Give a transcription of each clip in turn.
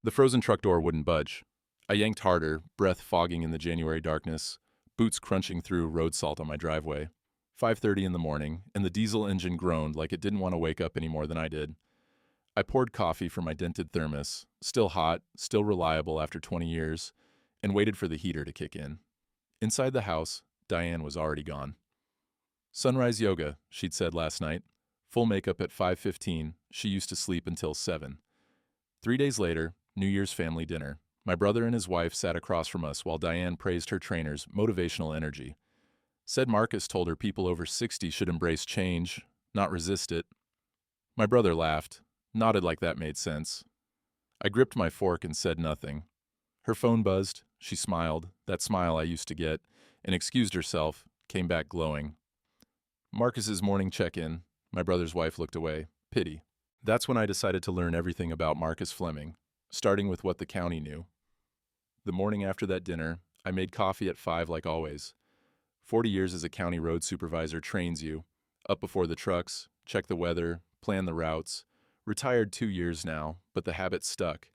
The frozen truck door wouldn't budge. I yanked harder, breath fogging in the January darkness, boots crunching through road salt on my driveway. 5:30 in the morning, and the diesel engine groaned like it didn't want to wake up any more than I did. I poured coffee from my dented thermos, still hot, still reliable after 20 years, and waited for the heater to kick in. Inside the house, Diane was already gone. Sunrise yoga, she'd said last night. Full makeup at 5:15, she used to sleep until 7. 3 days later, New Year's family dinner. My brother and his wife sat across from us while Diane praised her trainer's motivational energy. Said Marcus told her people over 60 should embrace change, not resist it. My brother laughed, nodded like that made sense. I gripped my fork and said nothing. Her phone buzzed, she smiled, that smile I used to get, and excused herself, came back glowing. Marcus's morning check-in. My brother's wife looked away. Pity. That's when I decided to learn everything about Marcus Fleming, starting with what the county knew. The morning after that dinner, I made coffee at 5 like always. 40 years as a county road supervisor trains you. Up before the trucks, check the weather, plan the routes. Retired 2 years now, but the habit stuck.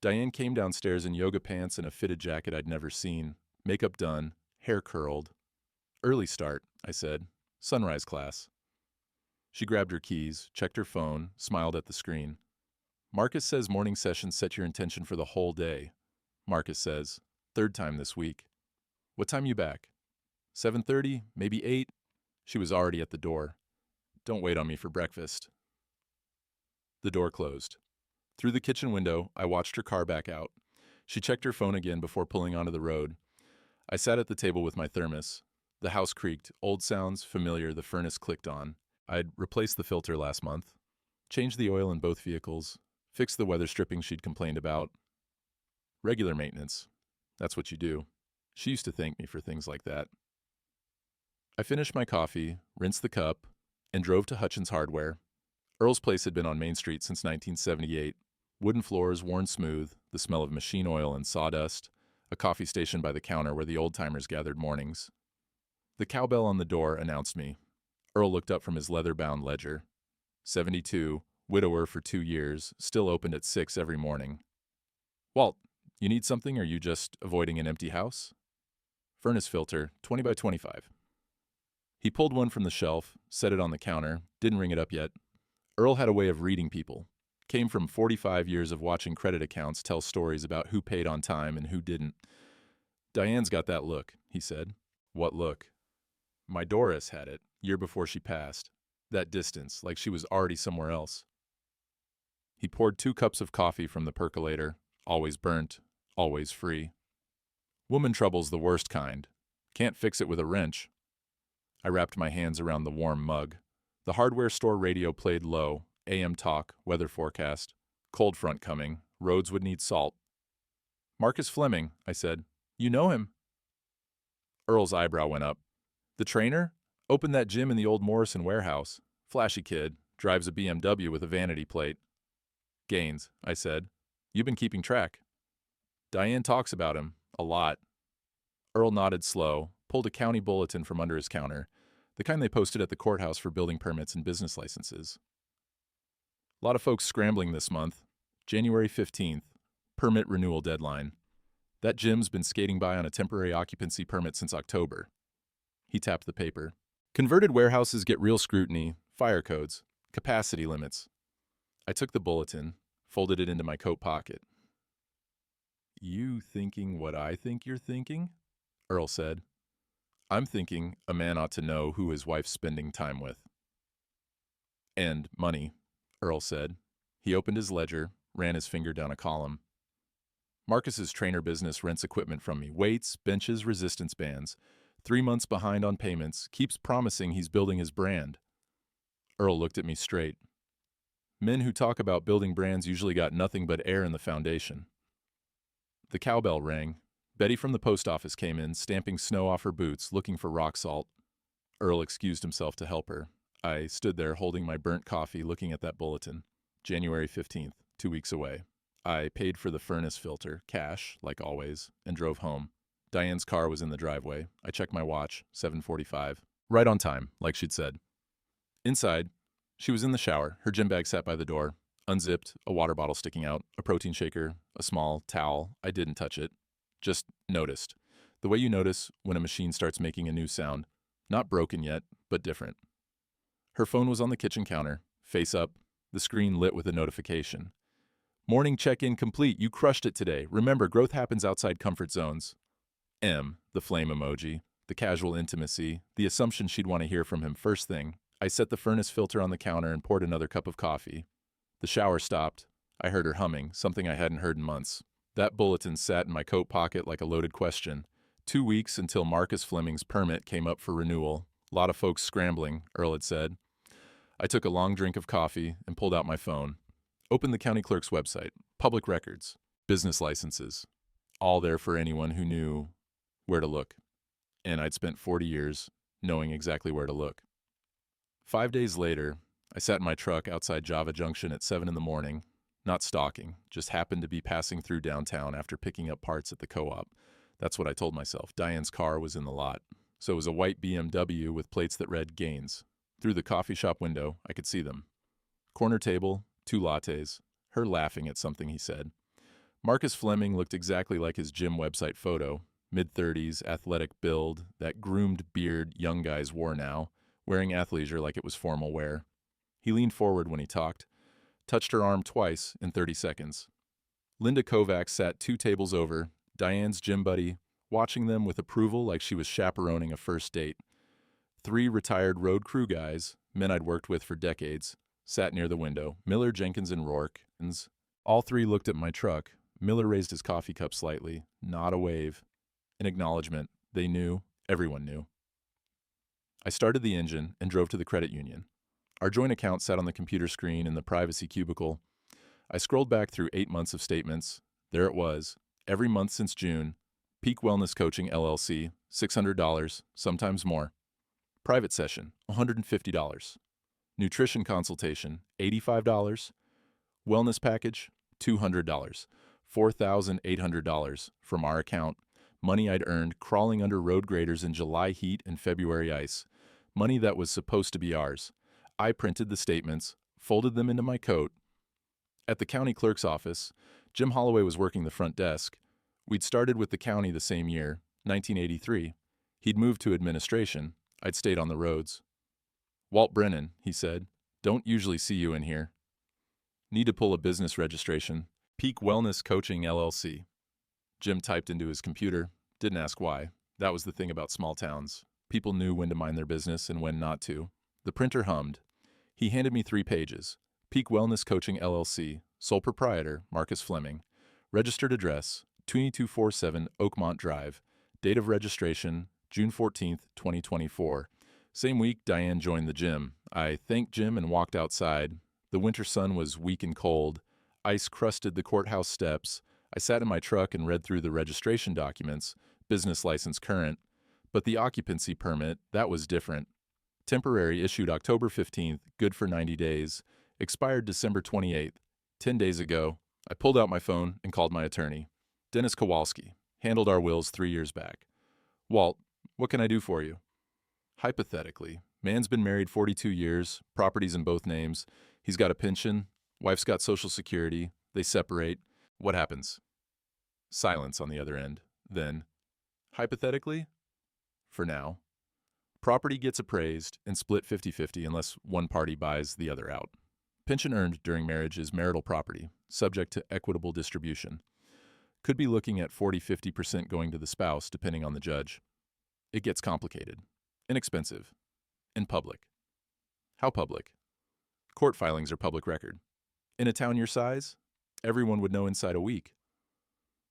Diane came downstairs in yoga pants and a fitted jacket I'd never seen. Makeup done, hair curled. Early start, I said. Sunrise class. She grabbed her keys, checked her phone, smiled at the screen. Marcus says morning sessions set your intention for the whole day. Marcus says, 3rd time this week. What time you back? 7:30, maybe 8? She was already at the door. Don't wait on me for breakfast. The door closed. Through the kitchen window, I watched her car back out. She checked her phone again before pulling onto the road. I sat at the table with my thermos. The house creaked, old sounds, familiar, the furnace clicked on. I'd replaced the filter last month, changed the oil in both vehicles, fixed the weather stripping she'd complained about. Regular maintenance. That's what you do. She used to thank me for things like that. I finished my coffee, rinsed the cup, and drove to Hutchins Hardware. Earl's place had been on Main Street since 1978. Wooden floors worn smooth, the smell of machine oil and sawdust, a coffee station by the counter where the old-timers gathered mornings. The cowbell on the door announced me. Earl looked up from his leather-bound ledger. 72, widower for 2 years, still opened at 6 every morning. Walt, you need something or are you just avoiding an empty house? Furnace filter, 20 by 25. He pulled one from the shelf, set it on the counter, didn't ring it up yet. Earl had a way of reading people. Came from 45 years of watching credit accounts tell stories about who paid on time and who didn't. Diane's got that look, he said. What look? My Doris had it, year before she passed. That distance, like she was already somewhere else. He poured 2 cups of coffee from the percolator, always burnt, always free. Woman trouble's the worst kind. Can't fix it with a wrench. I wrapped my hands around the warm mug. The hardware store radio played low, AM talk, weather forecast. Cold front coming, roads would need salt. Marcus Fleming, I said. You know him. Earl's eyebrow went up. The trainer? Opened that gym in the old Morrison warehouse. Flashy kid, drives a BMW with a vanity plate. Gaines, I said. You've been keeping track. Diane talks about him, a lot. Earl nodded slow, pulled a county bulletin from under his counter, the kind they posted at the courthouse for building permits and business licenses. A lot of folks scrambling this month. January 15th, permit renewal deadline. That gym's been skating by on a temporary occupancy permit since October. He tapped the paper. Converted warehouses get real scrutiny, fire codes, capacity limits. I took the bulletin, folded it into my coat pocket. You thinking what I think you're thinking? Earl said. I'm thinking a man ought to know who his wife's spending time with. And money, Earl said. He opened his ledger, ran his finger down a column. Marcus's trainer business rents equipment from me. Weights, benches, resistance bands. 3 months behind on payments, keeps promising he's building his brand. Earl looked at me straight. Men who talk about building brands usually got nothing but air in the foundation. The cowbell rang. Betty from the post office came in, stamping snow off her boots, looking for rock salt. Earl excused himself to help her. I stood there holding my burnt coffee, looking at that bulletin. January 15th, 2 weeks away. I paid for the furnace filter, cash, like always, and drove home. Diane's car was in the driveway. I checked my watch, 7:45. Right on time, like she'd said. Inside, she was in the shower. Her gym bag sat by the door. Unzipped, a water bottle sticking out, a protein shaker, a small towel. I didn't touch it. Just noticed. The way you notice when a machine starts making a new sound. Not broken yet, but different. Her phone was on the kitchen counter, face up, the screen lit with a notification. Morning check-in complete. You crushed it today. Remember, growth happens outside comfort zones. The flame emoji, the casual intimacy, the assumption she'd want to hear from him first thing. I set the furnace filter on the counter and poured another cup of coffee. The shower stopped. I heard her humming, something I hadn't heard in months. That bulletin sat in my coat pocket like a loaded question. 2 weeks until Marcus Fleming's permit came up for renewal. A lot of folks scrambling, Earl had said. I took a long drink of coffee and pulled out my phone. Opened the county clerk's website. Public records. Business licenses. All there for anyone who knew where to look. And I'd spent 40 years knowing exactly where to look. 5 days later, I sat in my truck outside Java Junction at 7 in the morning. Not stalking, just happened to be passing through downtown after picking up parts at the co-op. That's what I told myself. Diane's car was in the lot. So it was a white BMW with plates that read Gaines. Through the coffee shop window, I could see them. Corner table, 2 lattes, her laughing at something he said. Marcus Fleming looked exactly like his gym website photo. Mid-30s, athletic build, that groomed beard young guys wore now, wearing athleisure like it was formal wear. He leaned forward when he talked, touched her arm twice in 30 seconds. Linda Kovacs sat 2 tables over, Diane's gym buddy, watching them with approval like she was chaperoning a first date. 3 retired road crew guys, men I'd worked with for decades, sat near the window. Miller, Jenkins, and Rourke. All 3 looked at my truck. Miller raised his coffee cup slightly, not a wave. In acknowledgement, they knew, everyone knew. I started the engine and drove to the credit union. Our joint account sat on the computer screen in the privacy cubicle. I scrolled back through 8 months of statements. There it was, every month since June. Peak Wellness Coaching LLC, $600, sometimes more. Private session, $150. Nutrition consultation, $85. Wellness package, $200. $4,800 from our account. Money I'd earned crawling under road graders in July heat and February ice. Money that was supposed to be ours. I printed the statements, folded them into my coat. At the county clerk's office, Jim Holloway was working the front desk. We'd started with the county the same year, 1983. He'd moved to administration. I'd stayed on the roads. Walt Brennan, he said, don't usually see you in here. Need to pull a business registration. Peak Wellness Coaching LLC. Jim typed into his computer, didn't ask why. That was the thing about small towns. People knew when to mind their business and when not to. The printer hummed. He handed me 3 pages. Peak Wellness Coaching LLC, sole proprietor, Marcus Fleming. Registered address, 2247 Oakmont Drive. Date of registration, June 14th, 2024. Same week, Diane joined the gym. I thanked Jim and walked outside. The winter sun was weak and cold. Ice crusted the courthouse steps. I sat in my truck and read through the registration documents, business license current. But the occupancy permit, that was different. Temporary, issued October 15th, good for 90 days. Expired December 28th. 10 days ago, I pulled out my phone and called my attorney. Dennis Kowalski, handled our wills 3 years back. Walt, what can I do for you? Hypothetically, man's been married 42 years, properties in both names. He's got a pension, wife's got Social Security, they separate. What happens? Silence on the other end. Then, hypothetically, for now, property gets appraised and split 50-50 unless one party buys the other out. Pension earned during marriage is marital property, subject to equitable distribution. Could be looking at 40-50% going to the spouse, depending on the judge. It gets complicated, inexpensive, and public. How public? Court filings are public record. In a town your size, everyone would know inside a week.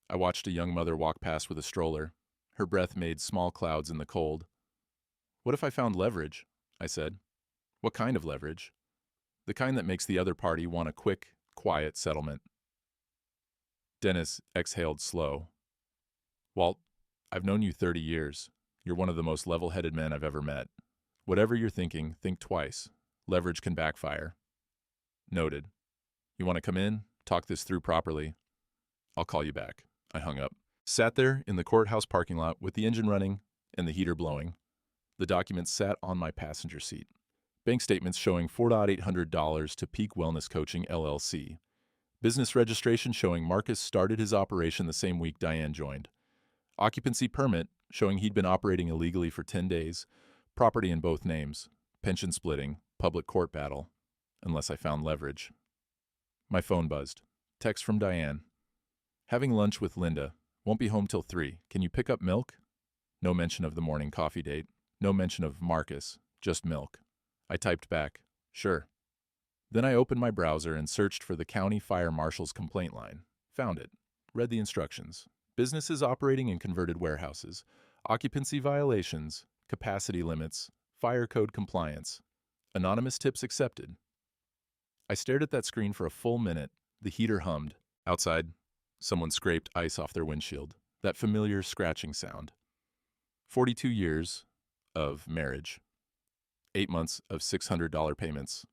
I watched a young mother walk past with a stroller. Her breath made small clouds in the cold. What if I found leverage? I said. What kind of leverage? The kind that makes the other party want a quick, quiet settlement. Dennis exhaled slow. Walt, I've known you 30 years. You're one of the most level-headed men I've ever met. Whatever you're thinking, think twice. Leverage can backfire. Noted. You want to come in? Talk this through properly. I'll call you back. I hung up. Sat there in the courthouse parking lot with the engine running and the heater blowing. The documents sat on my passenger seat. Bank statements showing $4,800 to Peak Wellness Coaching, LLC. Business registration showing Marcus started his operation the same week Diane joined. Occupancy permit showing he'd been operating illegally for 10 days. Property in both names. Pension splitting. Public court battle. Unless I found leverage. My phone buzzed. Text from Diane. Having lunch with Linda. Won't be home till 3. Can you pick up milk? No mention of the morning coffee date. No mention of Marcus. Just milk. I typed back, sure. Then I opened my browser and searched for the county fire marshal's complaint line. Found it. Read the instructions. Businesses operating in converted warehouses. Occupancy violations. Capacity limits. Fire code compliance. Anonymous tips accepted. I stared at that screen for a full minute. The heater hummed. Outside, someone scraped ice off their windshield. That familiar scratching sound. 42 years of marriage. 8 months of $600 payments.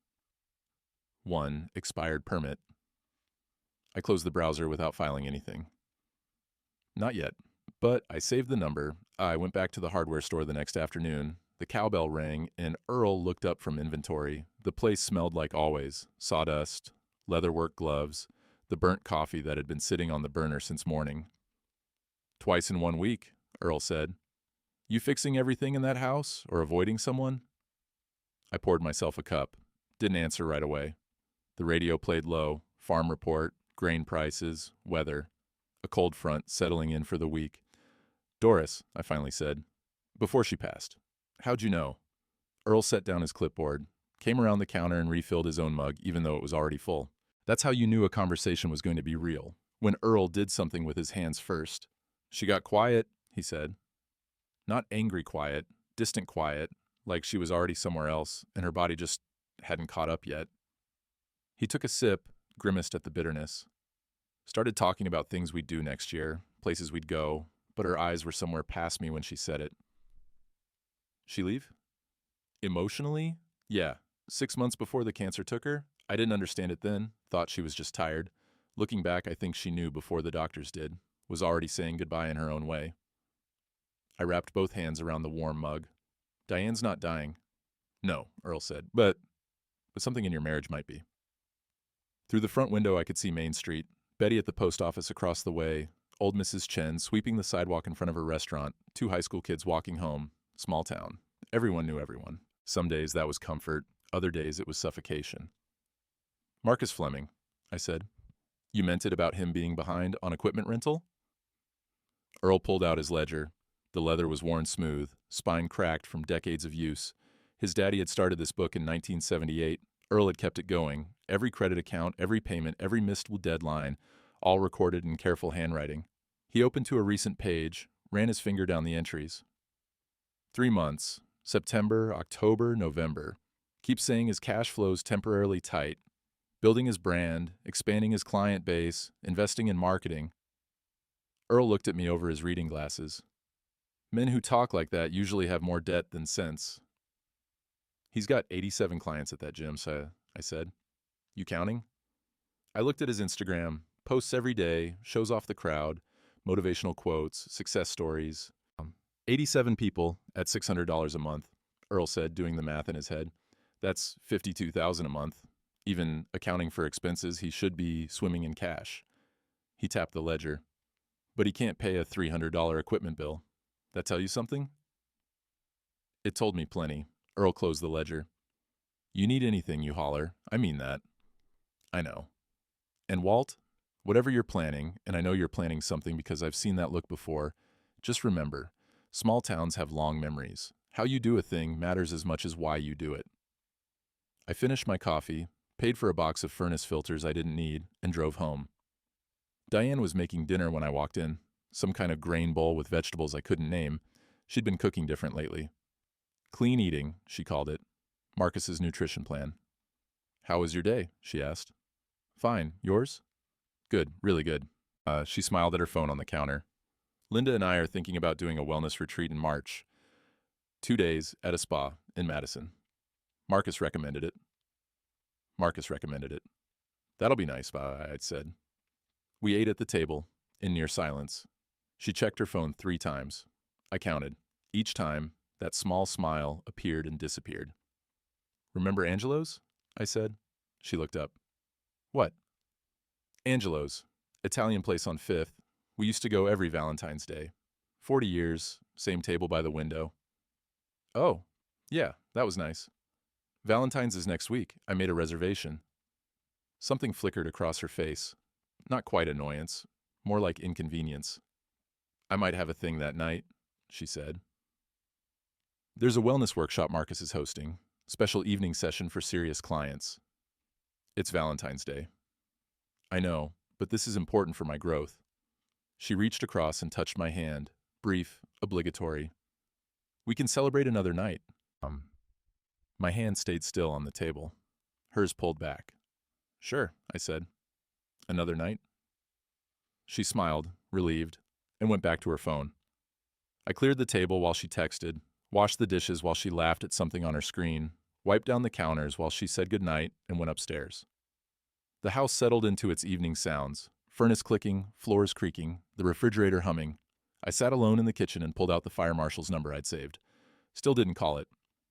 1 expired permit. I closed the browser without filing anything. Not yet, but I saved the number. I went back to the hardware store the next afternoon. The cowbell rang, and Earl looked up from inventory. The place smelled like always. Sawdust, leatherwork gloves, the burnt coffee that had been sitting on the burner since morning. "Twice in 1 week," Earl said. "You fixing everything in that house, or avoiding someone?" I poured myself a cup. Didn't answer right away. The radio played low. Farm report, grain prices, weather. A cold front settling in for the week. "Doris," I finally said, before she passed. "How'd you know?" Earl set down his clipboard, came around the counter and refilled his own mug, even though it was already full. That's how you knew a conversation was going to be real, when Earl did something with his hands first. "She got quiet," he said. Not angry quiet, distant quiet, like she was already somewhere else, and her body just hadn't caught up yet. He took a sip, grimaced at the bitterness. Started talking about things we'd do next year, places we'd go, but her eyes were somewhere past me when she said it. "She leave?" Emotionally? Yeah. 6 months before the cancer took her, I didn't understand it then, thought she was just tired. Looking back, I think she knew before the doctors did, was already saying goodbye in her own way. I wrapped both hands around the warm mug. "Diane's not dying." "No," Earl said, but something in your marriage might be." Through the front window I could see Main Street, Betty at the post office across the way, old Mrs. Chen sweeping the sidewalk in front of her restaurant, 2 high school kids walking home, small town. Everyone knew everyone. Some days that was comfort, other days it was suffocation. "Marcus Fleming," I said. "You meant it about him being behind on equipment rental?" Earl pulled out his ledger. The leather was worn smooth, spine cracked from decades of use. His daddy had started this book in 1978. Earl had kept it going. Every credit account, every payment, every missed deadline, all recorded in careful handwriting. He opened to a recent page, ran his finger down the entries. 3 months, September, October, November. Keeps saying his cash flow's temporarily tight. Building his brand, expanding his client base, investing in marketing. Earl looked at me over his reading glasses. Men who talk like that usually have more debt than sense. "He's got 87 clients at that gym," I said. "You counting?" I looked at his Instagram, posts every day, shows off the crowd, motivational quotes, success stories. 87 people at $600 a month, Earl said, doing the math in his head. That's $52,000 a month. Even accounting for expenses, he should be swimming in cash. He tapped the ledger. "But he can't pay a $300 equipment bill. That tell you something?" It told me plenty. Earl closed the ledger. "You need anything, you holler. I mean that." "I know." "And Walt, whatever you're planning, and I know you're planning something because I've seen that look before, just remember, small towns have long memories. How you do a thing matters as much as why you do it." I finished my coffee, paid for a box of furnace filters I didn't need, and drove home. Diane was making dinner when I walked in, some kind of grain bowl with vegetables I couldn't name. She'd been cooking different lately. Clean eating, she called it. Marcus's nutrition plan. "How was your day?" she asked. "Fine. Yours?" "Good. Really good." She smiled at her phone on the counter. "Linda and I are thinking about doing a wellness retreat in March. 2 days at a spa in Madison. Marcus recommended it." Marcus recommended it. "That'll be nice," I'd said. We ate at the table, in near silence. She checked her phone 3 times. I counted. Each time, that small smile appeared and disappeared. Remember Angelo's? I said. She looked up. What? Angelo's. Italian place on 5th. We used to go every Valentine's Day. 40 years, same table by the window. Oh, yeah, that was nice. Valentine's is next week. I made a reservation. Something flickered across her face. Not quite annoyance, more like inconvenience. I might have a thing that night, she said. There's a wellness workshop Marcus is hosting, special evening session for serious clients. It's Valentine's Day. I know, but this is important for my growth. She reached across and touched my hand, brief, obligatory. We can celebrate another night. My hand stayed still on the table. Hers pulled back. Sure, I said. Another night? She smiled, relieved, and went back to her phone. I cleared the table while she texted, washed the dishes while she laughed at something on her screen, wiped down the counters while she said goodnight and went upstairs. The house settled into its evening sounds, furnace clicking, floors creaking, the refrigerator humming. I sat alone in the kitchen and pulled out the fire marshal's number I'd saved. Still didn't call it,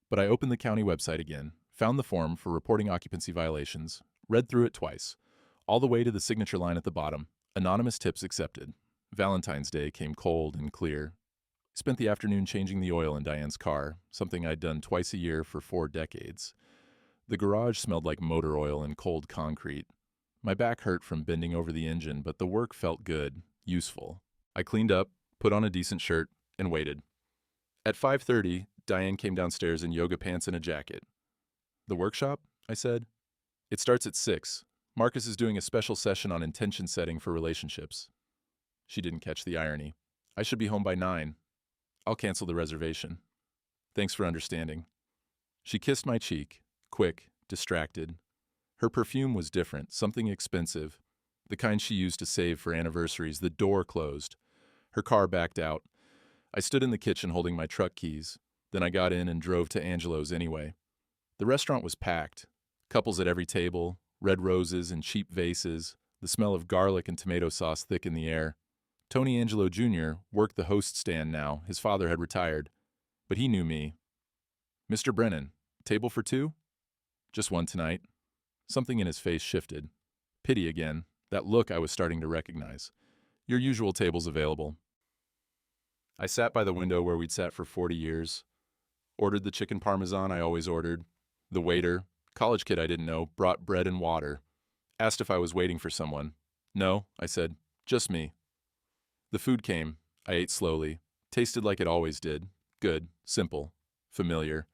but I opened the county website again, found the form for reporting occupancy violations, read through it twice, all the way to the signature line at the bottom, anonymous tips accepted. Valentine's Day came cold and clear. Spent the afternoon changing the oil in Diane's car, something I'd done twice a year for 4 decades. The garage smelled like motor oil and cold concrete. My back hurt from bending over the engine, but the work felt good, useful. I cleaned up, put on a decent shirt, and waited. At 5:30, Diane came downstairs in yoga pants and a jacket. The workshop? I said. It starts at 6. Marcus is doing a special session on intention setting for relationships. She didn't catch the irony. I should be home by 9. I'll cancel the reservation. Thanks for understanding. She kissed my cheek, quick, distracted. Her perfume was different, something expensive, the kind she used to save for anniversaries. The door closed. Her car backed out. I stood in the kitchen holding my truck keys. Then I got in and drove to Angelo's anyway. The restaurant was packed. Couples at every table, red roses and cheap vases, the smell of garlic and tomato sauce thick in the air. Tony Angelo Jr. worked the host stand now. His father had retired. But he knew me. Mr. Brennan, table for 2? Just one tonight. Something in his face shifted. Pity again, that look I was starting to recognize. Your usual table's available. I sat by the window where we'd sat for 40 years. Ordered the chicken parmesan I always ordered. The waiter, college kid I didn't know, brought bread and water. Asked if I was waiting for someone. No, I said, just me. The food came. I ate slowly. Tasted like it always did. Good, simple, familiar.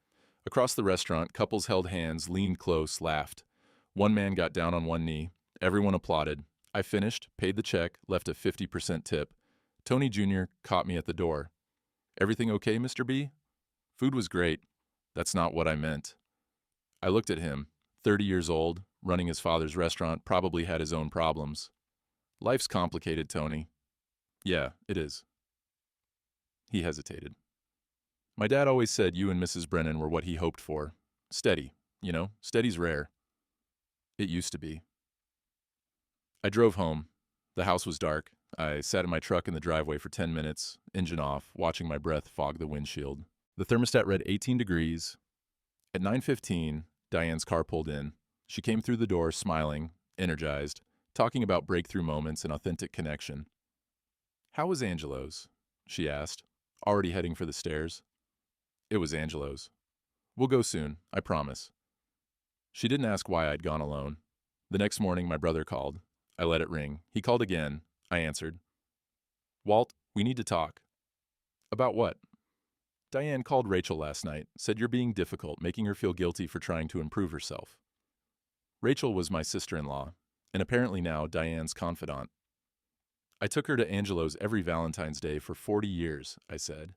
Across the restaurant, couples held hands, leaned close, laughed. One man got down on one knee. Everyone applauded. I finished, paid the check, left a 50% tip. Tony Jr. caught me at the door. Everything okay, Mr. B? Food was great. That's not what I meant. I looked at him. 30 years old, running his father's restaurant, probably had his own problems. Life's complicated, Tony. Yeah, it is. He hesitated. My dad always said you and Mrs. Brennan were what he hoped for. Steady, you know, steady's rare. It used to be. I drove home. The house was dark. I sat in my truck in the driveway for 10 minutes, engine off, watching my breath fog the windshield. The thermostat read 18 degrees. At 9:15, Diane's car pulled in. She came through the door, smiling, energized, talking about breakthrough moments and authentic connection. How was Angelo's? She asked, already heading for the stairs. It was Angelo's. We'll go soon, I promise. She didn't ask why I'd gone alone. The next morning, my brother called. I let it ring. He called again. I answered. Walt, we need to talk. About what? Diane called Rachel last night, said you're being difficult, making her feel guilty for trying to improve herself. Rachel was my sister-in-law, and apparently now Diane's confidant. I took her to Angelo's every Valentine's Day for 40 years, I said.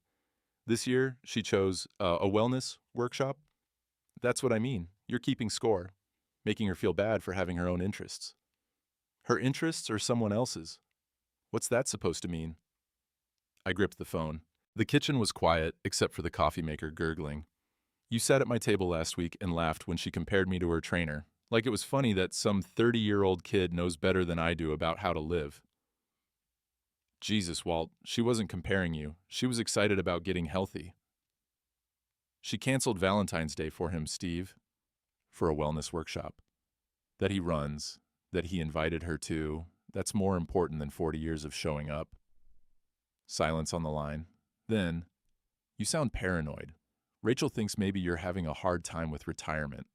This year, she chose a wellness workshop. That's what I mean. You're keeping score, making her feel bad for having her own interests. Her interests or someone else's? What's that supposed to mean? I gripped the phone. The kitchen was quiet, except for the coffee maker gurgling. You sat at my table last week and laughed when she compared me to her trainer, like it was funny that some 30-year-old kid knows better than I do about how to live. Jesus, Walt, she wasn't comparing you. She was excited about getting healthy. She canceled Valentine's Day for him, Steve. for a wellness workshop. That he runs, that he invited her to, that's more important than 40 years of showing up. Silence on the line. Then, you sound paranoid. Rachel thinks maybe you're having a hard time with retirement,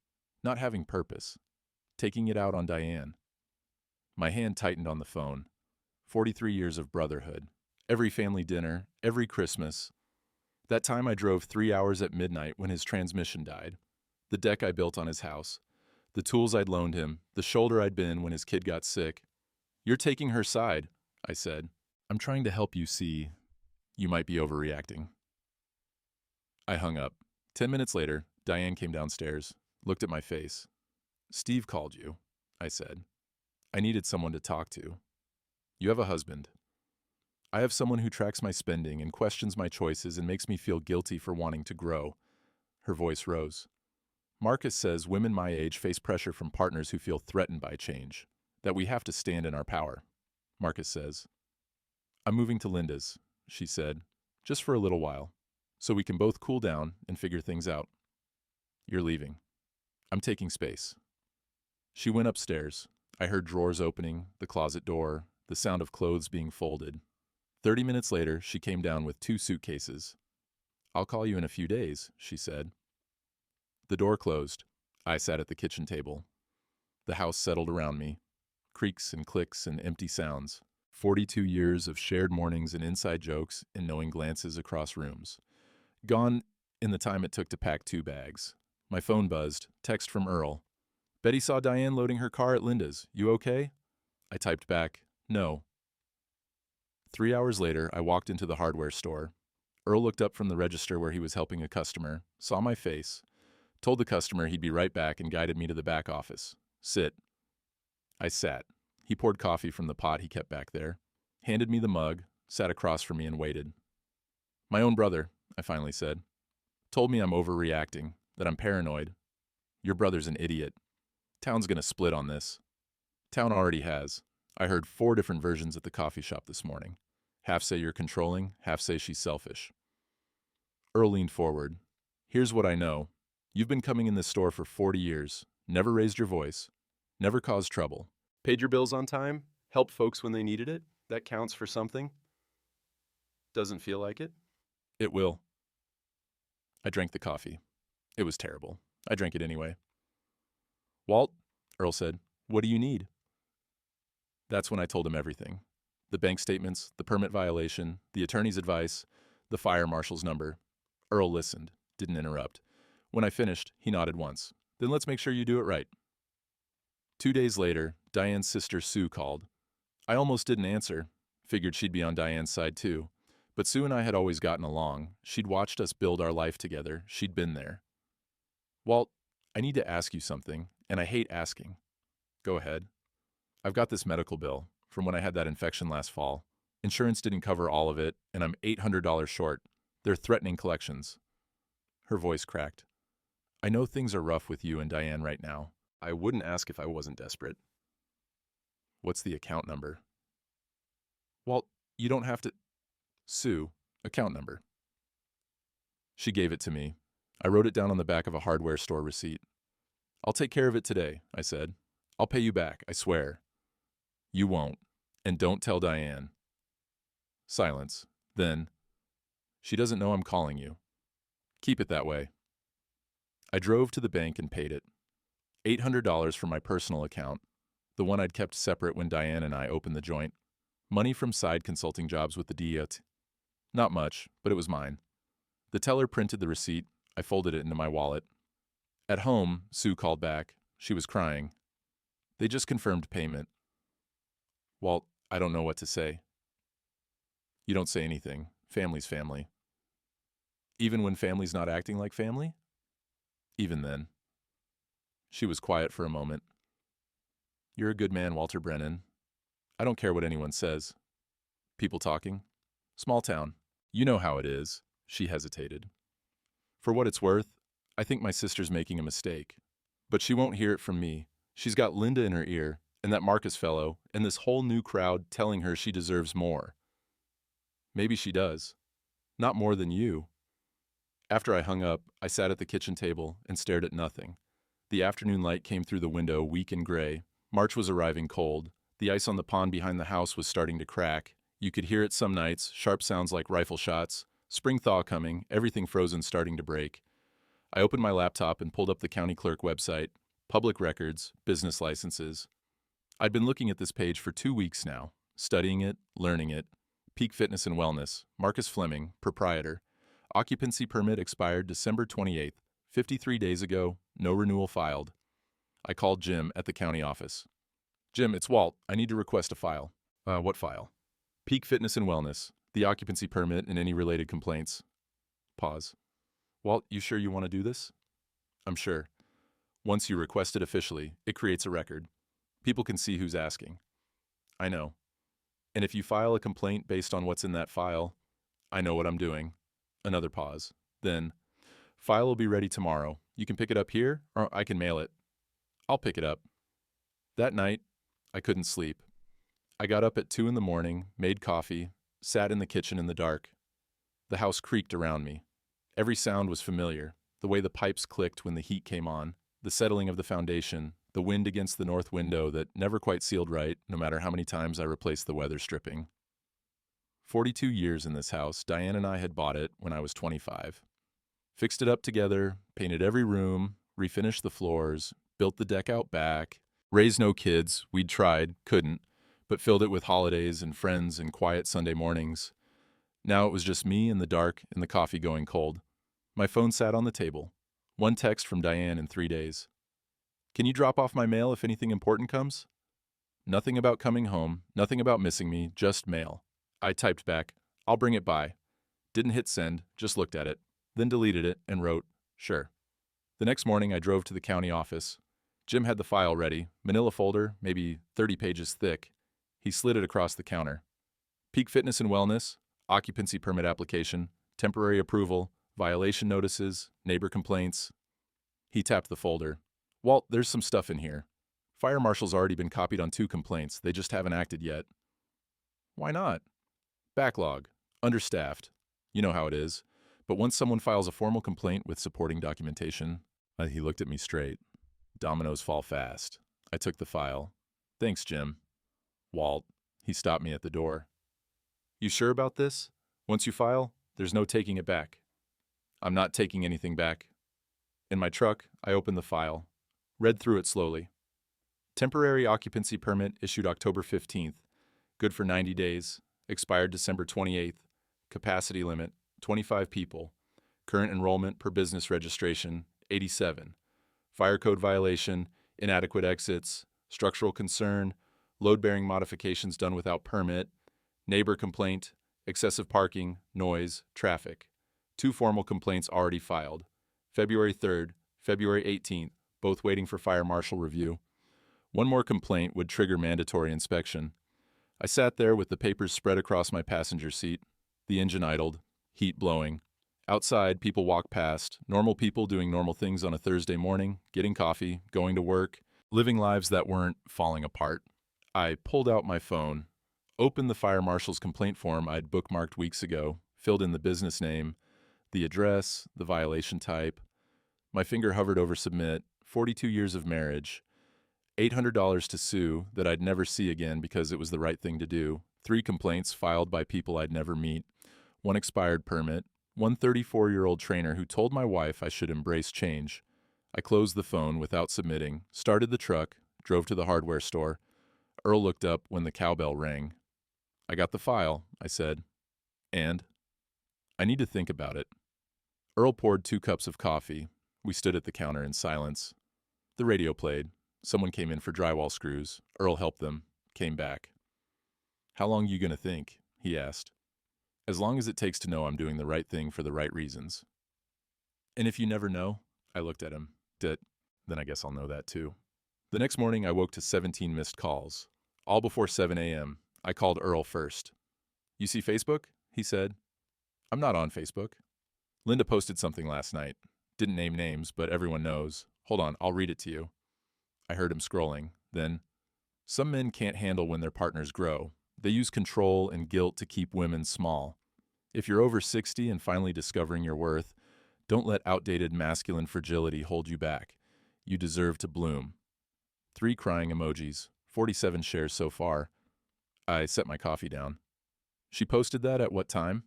not having purpose, taking it out on Diane. My hand tightened on the phone. 43 years of brotherhood. Every family dinner, every Christmas. That time I drove 3 hours at midnight when his transmission died. The deck I built on his house. The tools I'd loaned him. The shoulder I'd been when his kid got sick. You're taking her side, I said. I'm trying to help you see you might be overreacting. I hung up. 10 minutes later, Diane came downstairs, looked at my face. Steve called you, I said. I needed someone to talk to. You have a husband. I have someone who tracks my spending and questions my choices and makes me feel guilty for wanting to grow. Her voice rose. Marcus says women my age face pressure from partners who feel threatened by change, that we have to stand in our power. Marcus says. I'm moving to Linda's, she said, just for a little while, so we can both cool down and figure things out. You're leaving. I'm taking space. She went upstairs. I heard drawers opening, the closet door, the sound of clothes being folded. 30 minutes later, she came down with 2 suitcases. I'll call you in a few days, she said. The door closed. I sat at the kitchen table. The house settled around me. Creaks and clicks and empty sounds. 42 years of shared mornings and inside jokes and knowing glances across rooms. Gone in the time it took to pack 2 bags. My phone buzzed. Text from Earl. Betty saw Diane loading her car at Linda's. You okay? I typed back, no. 3 hours later, I walked into the hardware store. Earl looked up from the register where he was helping a customer, saw my face, told the customer he'd be right back and guided me to the back office. Sit. I sat. He poured coffee from the pot he kept back there, handed me the mug, sat across from me and waited. My own brother, I finally said, told me I'm overreacting, that I'm paranoid. Your brother's an idiot. Town's gonna split on this. Town already has. I heard 4 different versions at the coffee shop this morning. Half say you're controlling, half say she's selfish. Earl leaned forward. Here's what I know. You've been coming in this store for 40 years, never raised your voice, never caused trouble. Paid your bills on time, helped folks when they needed it. That counts for something. Doesn't feel like it? It will. I drank the coffee. It was terrible. I drank it anyway. Walt, Earl said, what do you need? That's when I told him everything. The bank statements, the permit violation, the attorney's advice, the fire marshal's number. Earl listened, didn't interrupt. When I finished, he nodded once. Then let's make sure you do it right. 2 days later, Diane's sister Sue called. I almost didn't answer, figured she'd be on Diane's side too. But Sue and I had always gotten along. She'd watched us build our life together. She'd been there. Walt, I need to ask you something, and I hate asking. Go ahead. I've got this medical bill from when I had that infection last fall. Insurance didn't cover all of it, and I'm $800 short. They're threatening collections. Her voice cracked. I know things are rough with you and Diane right now. I wouldn't ask if I wasn't desperate. What's the account number? Walt, you don't have to... Sue, account number. She gave it to me. I wrote it down on the back of a hardware store receipt. I'll take care of it today, I said. I'll pay you back, I swear. You won't. And don't tell Diane. Silence. Then, she doesn't know I'm calling you. Keep it that way. I drove to the bank and paid it. $800 from my personal account, the one I'd kept separate when Diane and I opened the joint. Money from side consulting jobs with the DOT. Not much, but it was mine. The teller printed the receipt. I folded it into my wallet. At home, Sue called back. She was crying. They just confirmed payment. Walt, I don't know what to say. You don't say anything. Family's family. Even when family's not acting like family? Even then. She was quiet for a moment. You're a good man, Walter Brennan. I don't care what anyone says. People talking? Small town. You know how it is. She hesitated. For what it's worth, I think my sister's making a mistake. But she won't hear it from me. She's got Linda in her ear, and that Marcus fellow, and this whole new crowd telling her she deserves more. Maybe she does. Not more than you. After I hung up, I sat at the kitchen table and stared at nothing. The afternoon light came through the window, weak and gray. March was arriving cold. The ice on the pond behind the house was starting to crack. You could hear it some nights, sharp sounds like rifle shots. Spring thaw coming, everything frozen starting to break. I opened my laptop and pulled up the county clerk website. Public records, business licenses. I'd been looking at this page for 2 weeks now, studying it, learning it. Peak Fitness and Wellness, Marcus Fleming, proprietor. Occupancy permit expired December 28th, 53 days ago, no renewal filed. I called Jim at the county office. Jim, it's Walt. I need to request a file. What file? Peak Fitness and Wellness, the occupancy permit and any related complaints. Pause. Walt, you sure you want to do this? I'm sure. Once you request it officially, it creates a record. People can see who's asking. I know. And if you file a complaint based on what's in that file, I know what I'm doing. Another pause. Then, file will be ready tomorrow. You can pick it up here, or I can mail it. I'll pick it up. That night, I couldn't sleep. I got up at 2 in the morning, made coffee, sat in the kitchen in the dark. The house creaked around me. Every sound was familiar. The way the pipes clicked when the heat came on, the settling of the foundation, the wind against the north window that never quite sealed right, no matter how many times I replaced the weather stripping. 42 years in this house, Diane and I had bought it when I was 25. Fixed it up together, painted every room, refinished the floors, built the deck out back, raised no kids, we'd tried, couldn't, but filled it with holidays and friends and quiet Sunday mornings. Now it was just me in the dark and the coffee going cold. My phone sat on the table. One text from Diane in 3 days. Can you drop off my mail if anything important comes? Nothing about coming home, nothing about missing me, just mail. I typed back, I'll bring it by. Didn't hit send, just looked at it, then deleted it and wrote, sure. The next morning I drove to the county office. Jim had the file ready, manila folder, maybe 30 pages thick. He slid it across the counter. Peak Fitness and Wellness, occupancy permit application, temporary approval, violation notices, neighbor complaints. He tapped the folder. Walt, there's some stuff in here. Fire marshal's already been copied on 2 complaints. They just haven't acted yet. Why not? Backlog. Understaffed. You know how it is. But once someone files a formal complaint with supporting documentation, he looked at me straight. Dominoes fall fast. I took the file. Thanks, Jim. Walt. He stopped me at the door. You sure about this? Once you file, there's no taking it back. I'm not taking anything back. In my truck, I opened the file. Read through it slowly. Temporary occupancy permit issued October 15th. Good for 90 days. Expired December 28th. Capacity limit, 25 people. Current enrollment per business registration, 87. Fire code violation, inadequate exits, structural concern, load-bearing modifications done without permit, neighbor complaint, excessive parking, noise, traffic. 2 formal complaints already filed. February 3rd, February 18th, both waiting for fire marshal review. One more complaint would trigger mandatory inspection. I sat there with the papers spread across my passenger seat. The engine idled, heat blowing. Outside, people walked past, normal people doing normal things on a Thursday morning, getting coffee, going to work, living lives that weren't falling apart. I pulled out my phone, opened the fire marshal's complaint form I'd bookmarked weeks ago, filled in the business name, the address, the violation type. My finger hovered over submit, 42 years of marriage, $800 to sue that I'd never see again because it was the right thing to do, 3 complaints filed by people I'd never meet, 1 expired permit, 1 34-year-old trainer who told my wife I should embrace change. I closed the phone without submitting, started the truck, drove to the hardware store. Earl looked up when the cowbell rang. I got the file, I said. And? I need to think about it. Earl poured 2 cups of coffee. We stood at the counter in silence. The radio played. Someone came in for drywall screws. Earl helped them, came back. How long you gonna think? He asked. As long as it takes to know I'm doing the right thing for the right reasons. And if you never know? I looked at him. Then I guess I'll know that too. The next morning I woke to 17 missed calls. All before 7 a.m. I called Earl first. You see Facebook? He said. I'm not on Facebook. Linda posted something last night. Didn't name names, but everyone knows. Hold on, I'll read it to you. I heard him scrolling. Then, some men can't handle when their partners grow. They use control and guilt to keep women small. If you're over 60 and finally discovering your worth, don't let outdated masculine fragility hold you back. You deserve to bloom. 3 crying emojis, 47 shares so far. I set my coffee down. She posted that at what time?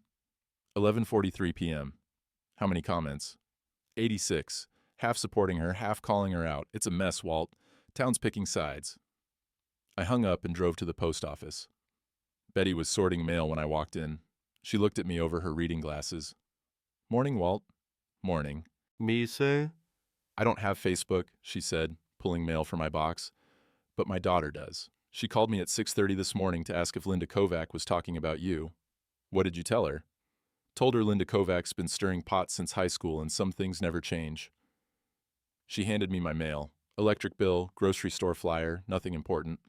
11:43 p.m. How many comments? 86. Half supporting her, half calling her out. It's a mess, Walt. Town's picking sides. I hung up and drove to the post office. Betty was sorting mail when I walked in. She looked at me over her reading glasses. Morning, Walt. Morning. Mise? I don't have Facebook, she said, pulling mail from my box. But my daughter does. She called me at 6:30 this morning to ask if Linda Kovac was talking about you. What did you tell her? Told her Linda Kovac's been stirring pots since high school and some things never change. She handed me my mail. Electric bill, grocery store flyer, nothing important.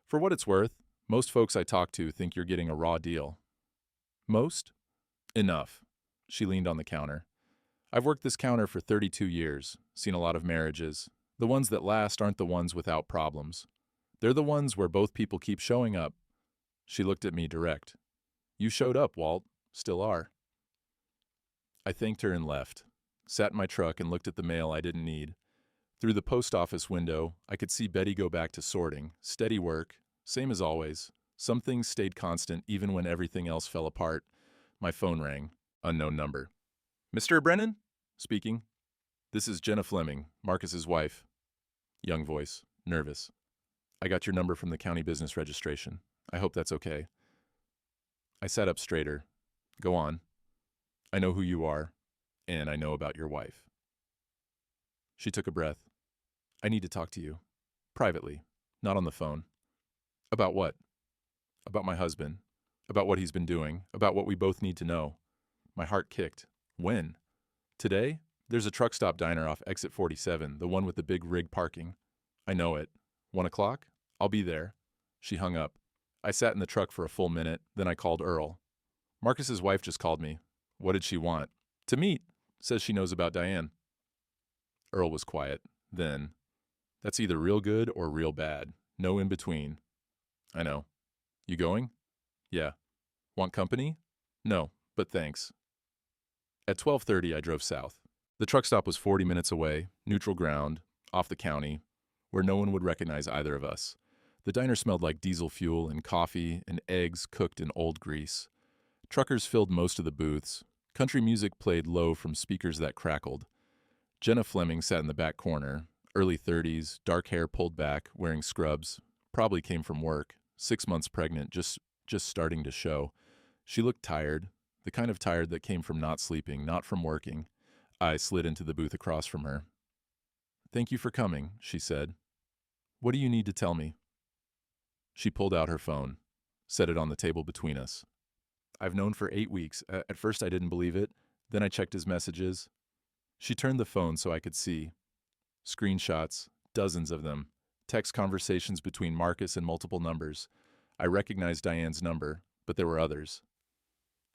For what it's worth, most folks I talk to think you're getting a raw deal. Most? Enough. She leaned on the counter. I've worked this counter for 32 years, seen a lot of marriages. The ones that last aren't the ones without problems. They're the ones where both people keep showing up. She looked at me direct. You showed up, Walt. Still are. I thanked her and left. Sat in my truck and looked at the mail I didn't need. Through the post office window, I could see Betty go back to sorting. Steady work. Same as always. Some things stayed constant even when everything else fell apart. My phone rang. Unknown number. Mr. Brennan? Speaking. This is Jenna Fleming, Marcus's wife. Young voice. Nervous. I got your number from the county business registration. I hope that's okay. I sat up straighter. Go on. I know who you are, and I know about your wife. She took a breath. I need to talk to you. Privately. Not on the phone. About what? About my husband. About what he's been doing. About what we both need to know. My heart kicked. When? Today? There's a truck stop diner off exit 47, the one with the big rig parking. I know it. 1 o'clock? I'll be there. She hung up. I sat in the truck for a full minute, then I called Earl. Marcus's wife just called me. What did she want? To meet. Says she knows about Diane. Earl was quiet. Then, that's either real good or real bad. No in between. I know. You going? Yeah. Want company? No, but thanks. At 12:30, I drove south. The truck stop was 40 minutes away, neutral ground, off the county, where no one would recognize either of us. The diner smelled like diesel fuel and coffee and eggs cooked in old grease. Truckers filled most of the booths. Country music played low from speakers that crackled. Jenna Fleming sat in the back corner, early 30s, dark hair pulled back, wearing scrubs. Probably came from work, 6 months pregnant, just starting to show. She looked tired, the kind of tired that came from not sleeping, not from working. I slid into the booth across from her. Thank you for coming, she said. What do you need to tell me? She pulled out her phone, set it on the table between us. I've known for 8 weeks. At first I didn't believe it. Then I checked his messages. She turned the phone so I could see. Screenshots, dozens of them. Text conversations between Marcus and multiple numbers. I recognized Diane's number, but there were others.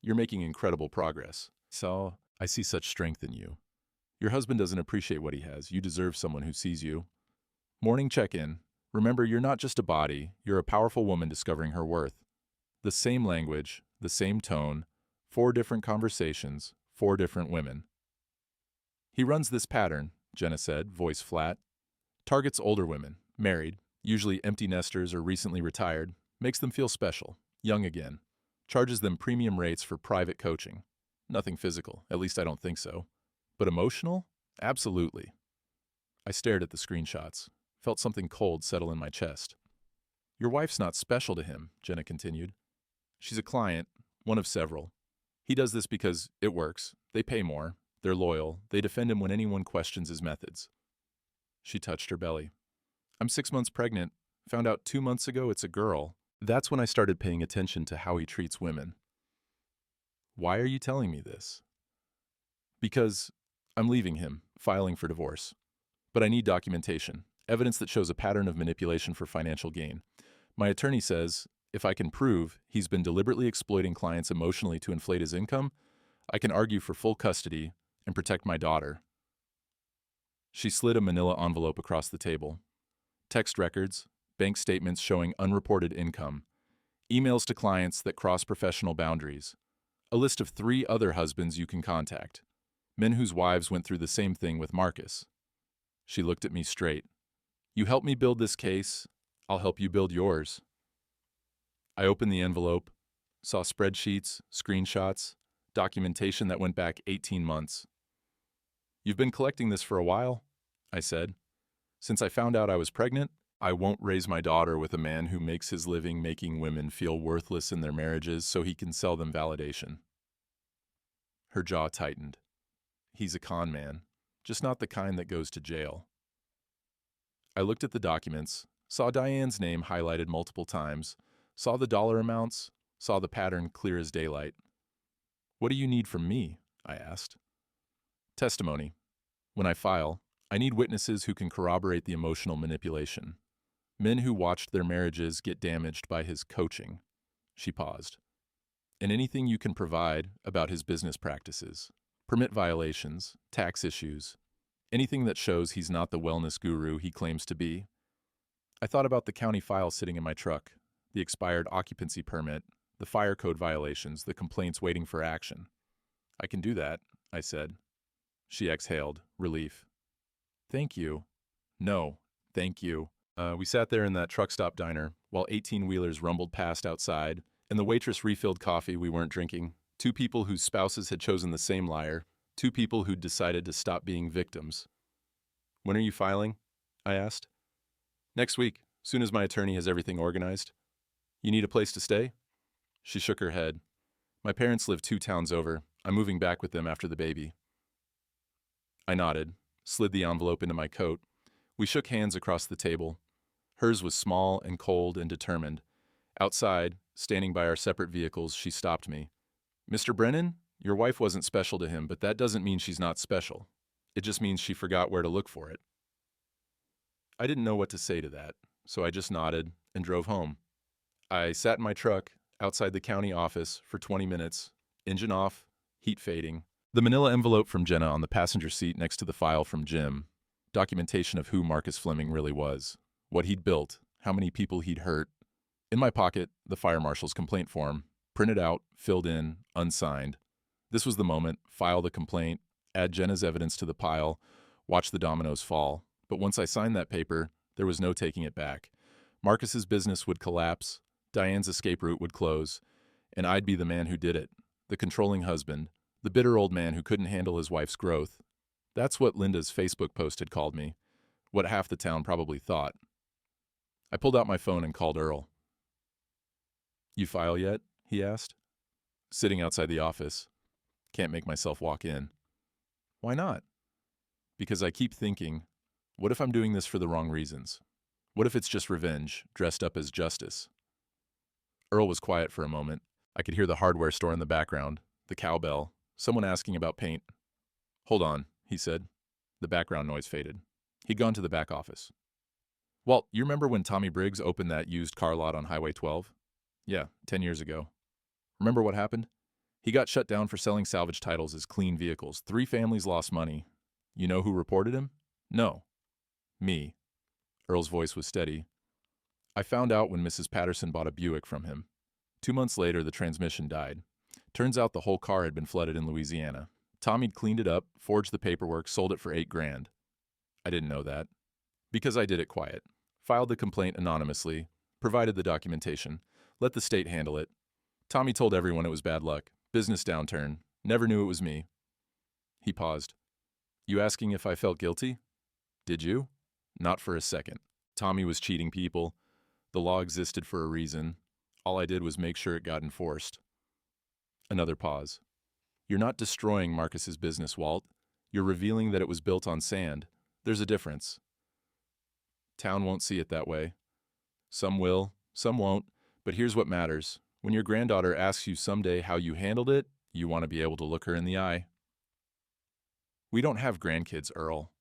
You're making incredible progress. So, I see such strength in you. Your husband doesn't appreciate what he has. You deserve someone who sees you. Morning check-in. Remember, you're not just a body. You're a powerful woman discovering her worth. The same language, the same tone, 4 different conversations, 4 different women. He runs this pattern, Jenna said, voice flat. Targets older women, married, usually empty nesters or recently retired, makes them feel special, young again. Charges them premium rates for private coaching. Nothing physical, at least I don't think so. But emotional? Absolutely. I stared at the screenshots, felt something cold settle in my chest. Your wife's not special to him, Jenna continued. She's a client, one of several. He does this because it works. They pay more. They're loyal. They defend him when anyone questions his methods. She touched her belly. I'm 6 months pregnant. Found out 2 months ago it's a girl. That's when I started paying attention to how he treats women. Why are you telling me this? Because I'm leaving him, filing for divorce. But I need documentation, evidence that shows a pattern of manipulation for financial gain. My attorney says, if I can prove he's been deliberately exploiting clients emotionally to inflate his income, I can argue for full custody and protect my daughter. She slid a manila envelope across the table. Text records, bank statements showing unreported income, emails to clients that cross professional boundaries, a list of 3 other husbands you can contact, men whose wives went through the same thing with Marcus. She looked at me straight. You help me build this case, I'll help you build yours. I opened the envelope, saw spreadsheets, screenshots, documentation that went back 18 months. You've been collecting this for a while, I said. Since I found out I was pregnant, I won't raise my daughter with a man who makes his living making women feel worthless in their marriages so he can sell them validation. Her jaw tightened. He's a con man, just not the kind that goes to jail. I looked at the documents, saw Diane's name highlighted multiple times, saw the dollar amounts, saw the pattern clear as daylight. What do you need from me? I asked. Testimony. When I file, I need witnesses who can corroborate the emotional manipulation. Men who watched their marriages get damaged by his coaching. She paused. And anything you can provide about his business practices, permit violations, tax issues, anything that shows he's not the wellness guru he claims to be. I thought about the county file sitting in my truck, the expired occupancy permit, the fire code violations, the complaints waiting for action. I can do that, I said. She exhaled, relief. Thank you. No, thank you. We sat there in that truck stop diner while 18-wheelers rumbled past outside, and the waitress refilled coffee we weren't drinking. Two people whose spouses had chosen the same liar. Two people who'd decided to stop being victims. When are you filing? I asked. Next week, soon as my attorney has everything organized. You need a place to stay? She shook her head. My parents live 2 towns over. I'm moving back with them after the baby. I nodded, slid the envelope into my coat. We shook hands across the table. Hers was small and cold and determined. Outside, standing by our separate vehicles, she stopped me. Mr. Brennan, your wife wasn't special to him, but that doesn't mean she's not special. It just means she forgot where to look for it. I didn't know what to say to that, so I just nodded and drove home. I sat in my truck outside the county office for 20 minutes, engine off, heat fading. The manila envelope from Jenna on the passenger seat next to the file from Jim. Documentation of who Marcus Fleming really was, what he'd built, how many people he'd hurt. In my pocket, the fire marshal's complaint form, printed out, filled in, unsigned. This was the moment. File the complaint, add Jenna's evidence to the pile, watch the dominoes fall. But once I signed that paper, there was no taking it back. Marcus's business would collapse, Diane's escape route would close, and I'd be the man who did it, the controlling husband, the bitter old man who couldn't handle his wife's growth. That's what Linda's Facebook post had called me, what half the town probably thought. I pulled out my phone and called Earl. You file yet? He asked. Sitting outside the office. Can't make myself walk in. Why not? Because I keep thinking, what if I'm doing this for the wrong reasons? What if it's just revenge, dressed up as justice? Earl was quiet for a moment. I could hear the hardware store in the background, the cowbell, someone asking about paint. Hold on, he said. The background noise faded. He'd gone to the back office. Walt, you remember when Tommy Briggs opened that used car lot on Highway 12? Yeah, 10 years ago. Remember what happened? He got shut down for selling salvage titles as clean vehicles. 3 families lost money. You know who reported him? No. Me. Earl's voice was steady. I found out when Mrs. Patterson bought a Buick from him. 2 months later, the transmission died. Turns out the whole car had been flooded in Louisiana. Tommy'd cleaned it up, forged the paperwork, sold it for $8,000. I didn't know that. Because I did it quiet. Filed the complaint anonymously, provided the documentation, let the state handle it. Tommy told everyone it was bad luck, business downturn, never knew it was me. He paused. You asking if I felt guilty? Did you? Not for a second. Tommy was cheating people. The law existed for a reason. All I did was make sure it got enforced. Another pause. You're not destroying Marcus's business, Walt. You're revealing that it was built on sand. There's a difference. Town won't see it that way. Some will, some won't, but here's what matters. When your granddaughter asks you someday how you handled it, you want to be able to look her in the eye. We don't have grandkids, Earl.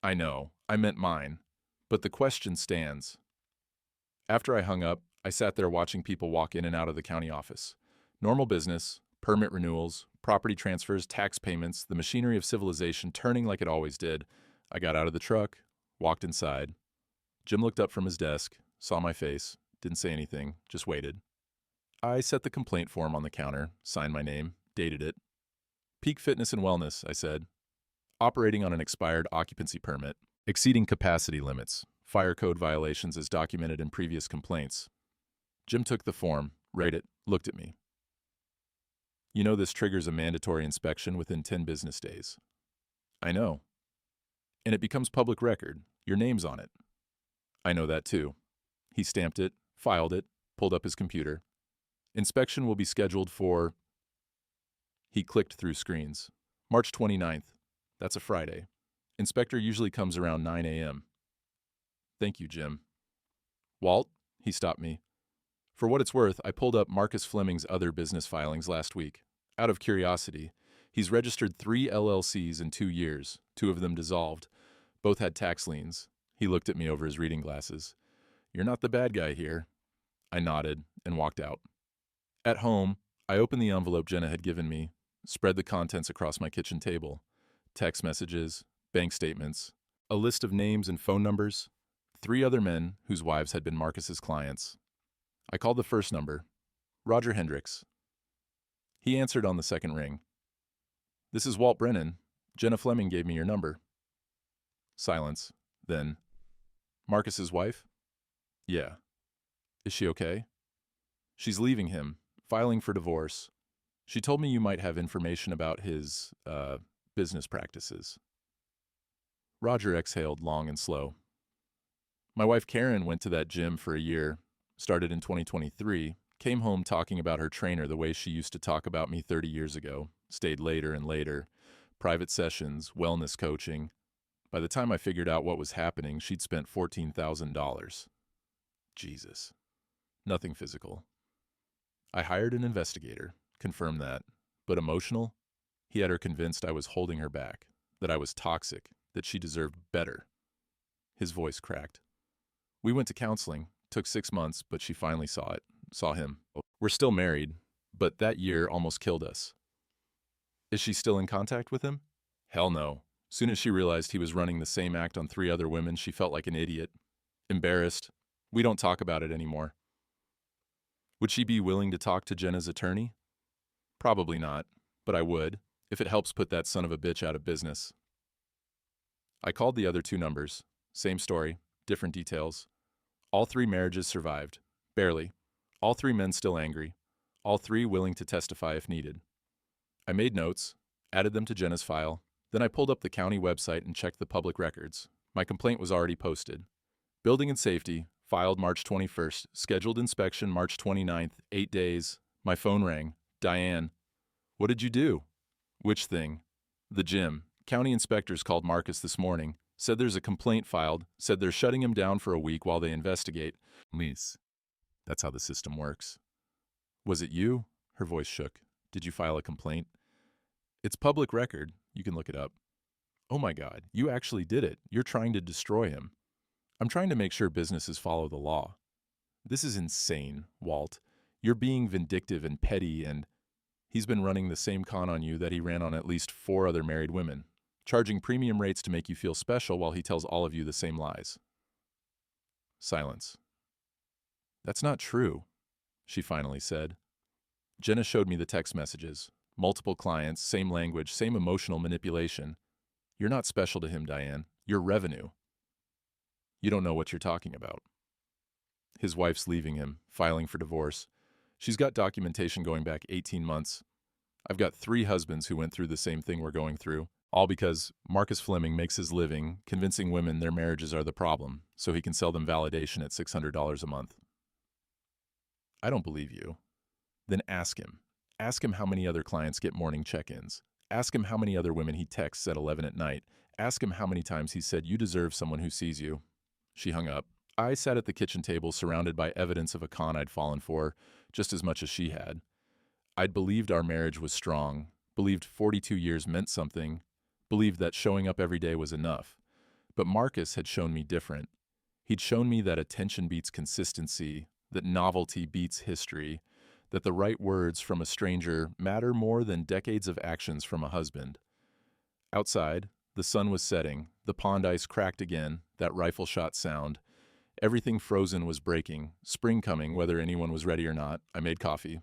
I know, I meant mine. But the question stands. After I hung up, I sat there watching people walk in and out of the county office. Normal business, permit renewals, property transfers, tax payments, the machinery of civilization turning like it always did. I got out of the truck, walked inside. Jim looked up from his desk, saw my face, didn't say anything, just waited. I set the complaint form on the counter, signed my name, dated it. Peak Fitness and Wellness, I said. Operating on an expired occupancy permit. Exceeding capacity limits, fire code violations as documented in previous complaints. Jim took the form, read it, looked at me. You know this triggers a mandatory inspection within 10 business days. I know. And it becomes public record. Your name's on it. I know that too. He stamped it, filed it, pulled up his computer. Inspection will be scheduled for... He clicked through screens. March 29th. That's a Friday. Inspector usually comes around 9 a.m. Thank you, Jim. Walt, he stopped me. For what it's worth, I pulled up Marcus Fleming's other business filings last week. Out of curiosity, he's registered 3 LLCs in 2 years, 2 of them dissolved. Both had tax liens. He looked at me over his reading glasses. You're not the bad guy here. I nodded and walked out. At home, I opened the envelope Jenna had given me, spread the contents across my kitchen table. Text messages, bank statements, a list of names and phone numbers, 3 other men whose wives had been Marcus's clients. I called the first number, Roger Hendricks. He answered on the second ring. This is Walt Brennan. Jenna Fleming gave me your number. Silence. Then, Marcus's wife? Yeah. Is she okay? She's leaving him, filing for divorce. She told me you might have information about his, business practices. Roger exhaled long and slow. My wife Karen went to that gym for a year, started in 2023, came home talking about her trainer the way she used to talk about me 30 years ago, stayed later and later, private sessions, wellness coaching. By the time I figured out what was happening, she'd spent $14,000. Jesus. Nothing physical. I hired an investigator, confirmed that. But emotional? He had her convinced I was holding her back, that I was toxic, that she deserved better. His voice cracked. We went to counseling, took 6 months, but she finally saw him. We're still married, but that year almost killed us. Is she still in contact with him? Hell no. Soon as she realized he was running the same act on 3 other women, she felt like an idiot. Embarrassed. We don't talk about it anymore. Would she be willing to talk to Jenna's attorney? Probably not, but I would, if it helps put that son of a bitch out of business. I called the other 2 numbers. Same story, different details. All 3 marriages survived. Barely. All 3 men still angry. All 3 willing to testify if needed. I made notes, added them to Jenna's file. Then I pulled up the county website and checked the public records. My complaint was already posted. Building and Safety, filed March 21st, scheduled inspection March 29th, 8 days. My phone rang. Diane. What did you do? Which thing? The gym. County inspectors called Marcus this morning, said there's a complaint filed, said they're shutting him down for a week while they investigate. Lise. That's how the system works. Was it you? Her voice shook. Did you file a complaint? It's public record. You can look it up. Oh my God, you actually did it. You're trying to destroy him. I'm trying to make sure businesses follow the law. This is insane, Walt. You're being vindictive and petty, and he's been running the same con on you that he ran on at least 4 other married women, charging premium rates to make you feel special while he tells all of you the same lies. Silence. That's not true, she finally said. Jenna showed me the text messages. Multiple clients, same language, same emotional manipulation. You're not special to him, Diane. You're revenue. You don't know what you're talking about. His wife's leaving him, filing for divorce. She's got documentation going back 18 months. I've got 3 husbands who went through the same thing we're going through, all because Marcus Fleming makes his living convincing women their marriages are the problem, so he can sell them validation at $600 a month. I don't believe you. Then ask him. Ask him how many other clients get morning check-ins. Ask him how many other women he texts at 11 at night. Ask him how many times he said, you deserve someone who sees you. She hung up. I sat at the kitchen table surrounded by evidence of a con I'd fallen for, just as much as she had. I'd believed our marriage was strong, believed 42 years meant something, believed that showing up every day was enough. But Marcus had shown me different. He'd shown me that attention beats consistency, that novelty beats history, that the right words from a stranger matter more than decades of actions from a husband. Outside, the sun was setting, the pond ice cracked again, that rifle shot sound. Everything frozen was breaking, spring coming whether anyone was ready or not. I made coffee.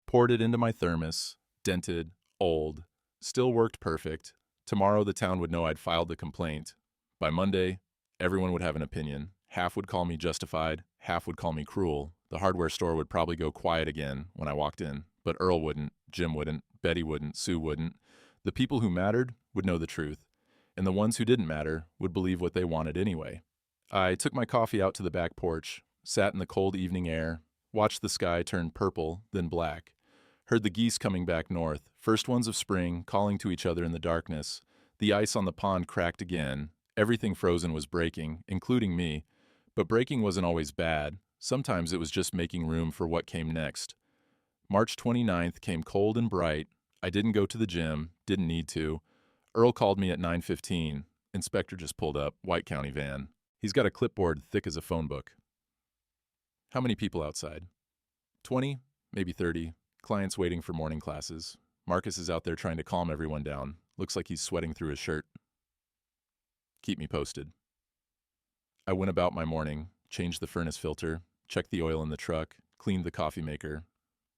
Poured it into my thermos, dented, old, still worked perfect. Tomorrow the town would know I'd filed the complaint. By Monday, everyone would have an opinion. Half would call me justified, half would call me cruel. The hardware store would probably go quiet again when I walked in, but Earl wouldn't, Jim wouldn't, Betty wouldn't, Sue wouldn't. The people who mattered would know the truth, and the ones who didn't matter would believe what they wanted anyway. I took my coffee out to the back porch, sat in the cold evening air, watched the sky turn purple, then black, heard the geese coming back north, first ones of spring calling to each other in the darkness. The ice on the pond cracked again. Everything frozen was breaking, including me. But breaking wasn't always bad. Sometimes it was just making room for what came next. March 29th came cold and bright. I didn't go to the gym, didn't need to. Earl called me at 9:15. Inspector just pulled up, White County van. He's got a clipboard thick as a phone book. How many people outside? 20, maybe 30. Clients waiting for morning classes. Marcus is out there trying to calm everyone down. Looks like he's sweating through his shirt. Keep me posted. I went about my morning, changed the furnace filter, checked the oil in the truck, cleaned the coffee maker.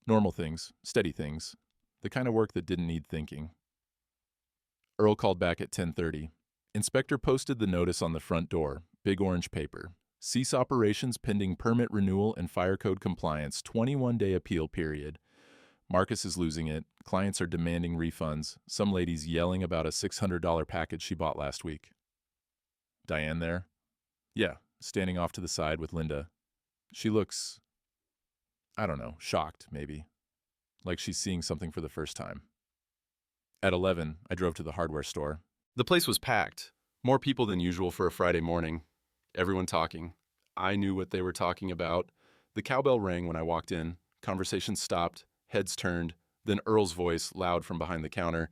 Normal things, steady things. The kind of work that didn't need thinking. Earl called back at 10:30. Inspector posted the notice on the front door, big orange paper. Cease operations pending permit renewal and fire code compliance, 21-day appeal period. Marcus is losing it. Clients are demanding refunds. Some lady's yelling about a $600 package she bought last week. Diane there? Yeah, standing off to the side with Linda. She looks, I don't know, shocked, maybe. Like she's seeing something for the first time. At 11, I drove to the hardware store. The place was packed. More people than usual for a Friday morning. Everyone talking. I knew what they were talking about. The cowbell rang when I walked in. Conversation stopped. Heads turned. Then Earl's voice, loud from behind the counter.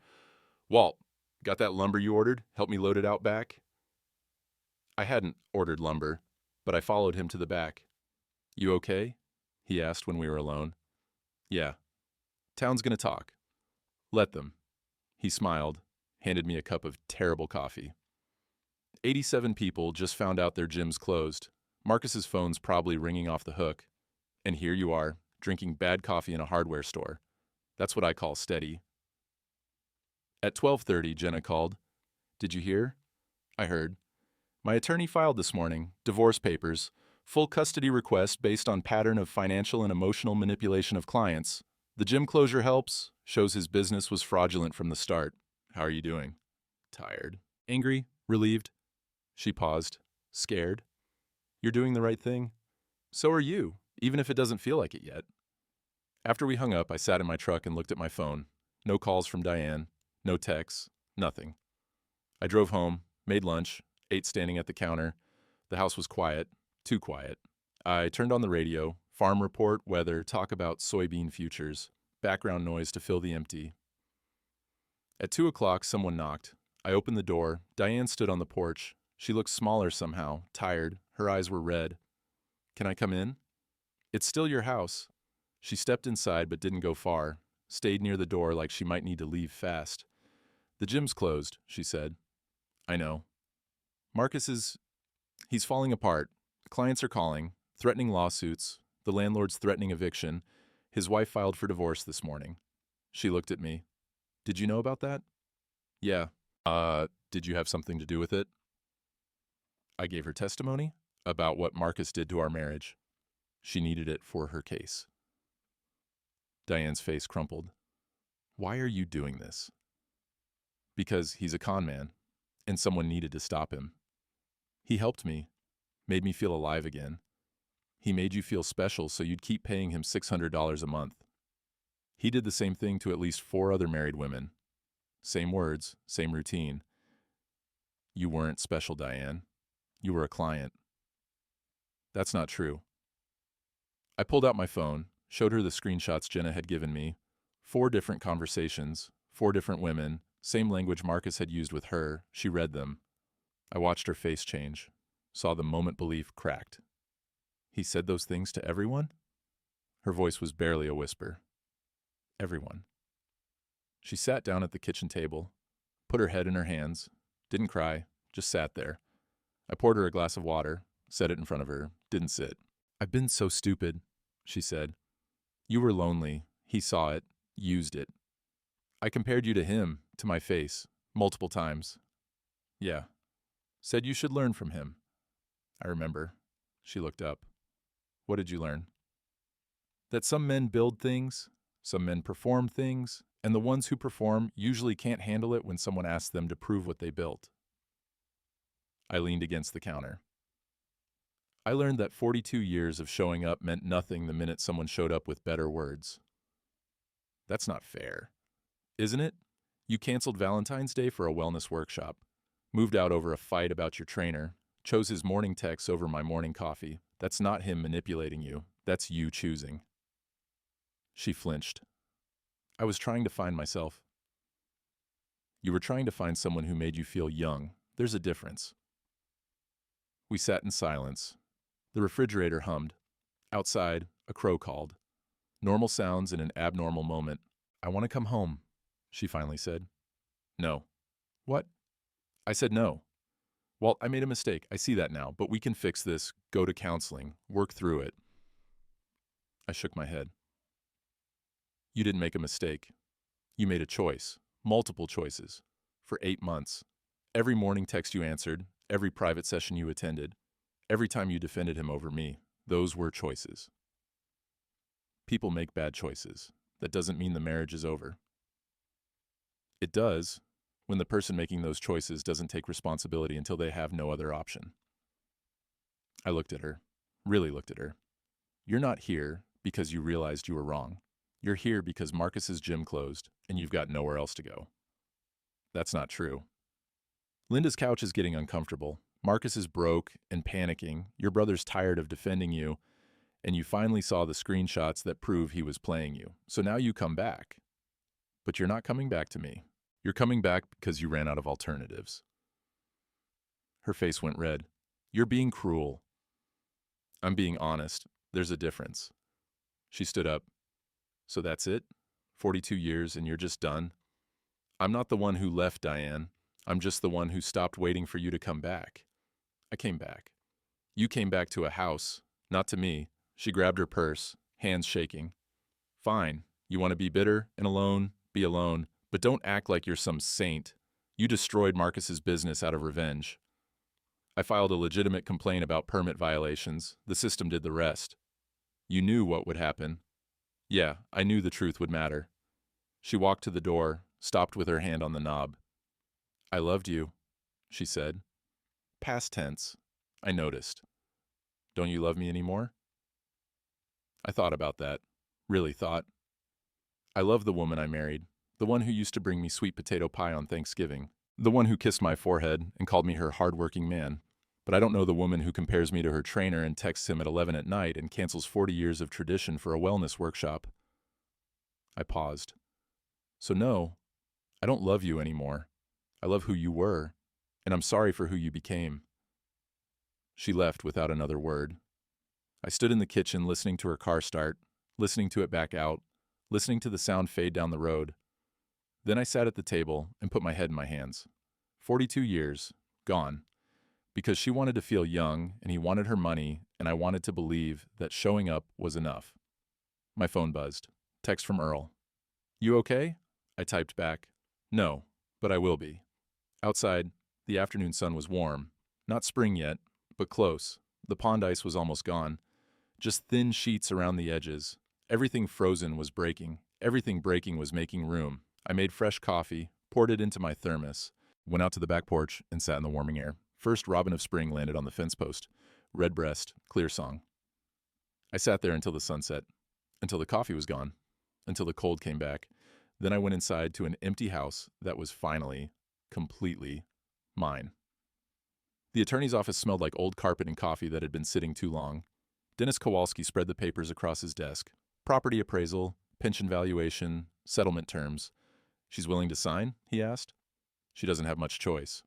Walt, got that lumber you ordered? Help me load it out back? I hadn't ordered lumber, but I followed him to the back. You okay? He asked when we were alone. Yeah. Town's gonna talk. Let them. He smiled, handed me a cup of terrible coffee. 87 people just found out their gym's closed. Marcus's phone's probably ringing off the hook. And here you are, drinking bad coffee in a hardware store. That's what I call steady. At 12:30, Jenna called. Did you hear? I heard. My attorney filed this morning, divorce papers, full custody request based on pattern of financial and emotional manipulation of clients. The gym closure helps, shows his business was fraudulent from the start. How are you doing? Tired. Angry? Relieved? She paused. Scared? You're doing the right thing? So are you, even if it doesn't feel like it yet. After we hung up, I sat in my truck and looked at my phone. No calls from Diane, no texts, nothing. I drove home, made lunch, ate standing at the counter. The house was quiet, too quiet. I turned on the radio, farm report, weather, talk about soybean futures, background noise to fill the empty. At 2 o'clock, someone knocked. I opened the door. Diane stood on the porch. She looked smaller somehow, tired. Her eyes were red. Can I come in? It's still your house. She stepped inside but didn't go far, stayed near the door like she might need to leave fast. The gym's closed, she said. I know. He's falling apart. Clients are calling, threatening lawsuits. The landlord's threatening eviction. His wife filed for divorce this morning. She looked at me. Did you know about that? Yeah. Did you have something to do with it? I gave her testimony about what Marcus did to our marriage. She needed it for her case. Diane's face crumpled. Why are you doing this? Because he's a con man, and someone needed to stop him. He helped me, made me feel alive again. He made you feel special so you'd keep paying him $600 a month. He did the same thing to at least 4 other married women. Same words, same routine. You weren't special, Diane. You were a client. That's not true. I pulled out my phone, showed her the screenshots Jenna had given me. 4 different conversations, 4 different women, same language Marcus had used with her. She read them. I watched her face change, saw the moment belief cracked. He said those things to everyone? Her voice was barely a whisper. Everyone. She sat down at the kitchen table, put her head in her hands, didn't cry, just sat there. I poured her a glass of water, set it in front of her, didn't sit. I've been so stupid, she said. You were lonely. He saw it, used it. I compared you to him, to my face, multiple times. Yeah. Said you should learn from him. I remember. She looked up. What did you learn? That some men build things, some men perform things, and the ones who perform usually can't handle it when someone asks them to prove what they built. I leaned against the counter. I learned that 42 years of showing up meant nothing the minute someone showed up with better words. That's not fair. Isn't it? You canceled Valentine's Day for a wellness workshop, moved out over a fight about your trainer, chose his morning texts over my morning coffee. That's not him manipulating you. That's you choosing. She flinched. I was trying to find myself. You were trying to find someone who made you feel young. There's a difference. We sat in silence. The refrigerator hummed. Outside, a crow called. Normal sounds in an abnormal moment. I want to come home, she finally said. No. What? I said no. Well, I made a mistake. I see that now, but we can fix this, go to counseling, work through it. I shook my head. You didn't make a mistake. You made a choice, multiple choices, for 8 months. Every morning text you answered, every private session you attended, every time you defended him over me, those were choices. People make bad choices. That doesn't mean the marriage is over. It does when the person making those choices doesn't take responsibility until they have no other option. I looked at her, really looked at her. You're not here because you realized you were wrong. You're here because Marcus's gym closed and you've got nowhere else to go. That's not true. Linda's couch is getting uncomfortable. Marcus is broke and panicking. Your brother's tired of defending you, and you finally saw the screenshots that prove he was playing you. So now you come back. But you're not coming back to me. You're coming back because you ran out of alternatives. Her face went red. You're being cruel. I'm being honest. There's a difference. She stood up. So that's it? 42 years and you're just done? I'm not the one who left, Diane. I'm just the one who stopped waiting for you to come back. I came back. You came back to a house, not to me. She grabbed her purse, hands shaking. Fine. You want to be bitter and alone? Be alone. But don't act like you're some saint. You destroyed Marcus's business out of revenge. I filed a legitimate complaint about permit violations. The system did the rest. You knew what would happen. Yeah, I knew the truth would matter. She walked to the door, stopped with her hand on the knob. I loved you, she said. Past tense. I noticed. Don't you love me anymore? I thought about that. Really thought. I love the woman I married. The one who used to bring me sweet potato pie on Thanksgiving. The one who kissed my forehead and called me her hard-working man. But I don't know the woman who compares me to her trainer and texts him at 11 at night and cancels 40 years of tradition for a wellness workshop. I paused. So no, I don't love you anymore. I love who you were, and I'm sorry for who you became. She left without another word. I stood in the kitchen listening to her car start, listening to it back out, listening to the sound fade down the road. Then I sat at the table and put my head in my hands. 42 years, gone. Because she wanted to feel young, and he wanted her money, and I wanted to believe that showing up was enough. My phone buzzed. Text from Earl. You okay? I typed back. No, but I will be. Outside, the afternoon sun was warm. Not spring yet, but close. The pond ice was almost gone. Just thin sheets around the edges. Everything frozen was breaking. Everything breaking was making room. I made fresh coffee, poured it into my thermos, went out to the back porch, and sat in the warming air. First robin of spring landed on the fence post. Redbreast, clear song. I sat there until the sunset, until the coffee was gone, until the cold came back. Then I went inside to an empty house that was finally, completely mine. The attorney's office smelled like old carpet and coffee that had been sitting too long. Dennis Kowalski spread the papers across his desk. Property appraisal, pension valuation, settlement terms. She's willing to sign? He asked. She doesn't have much choice.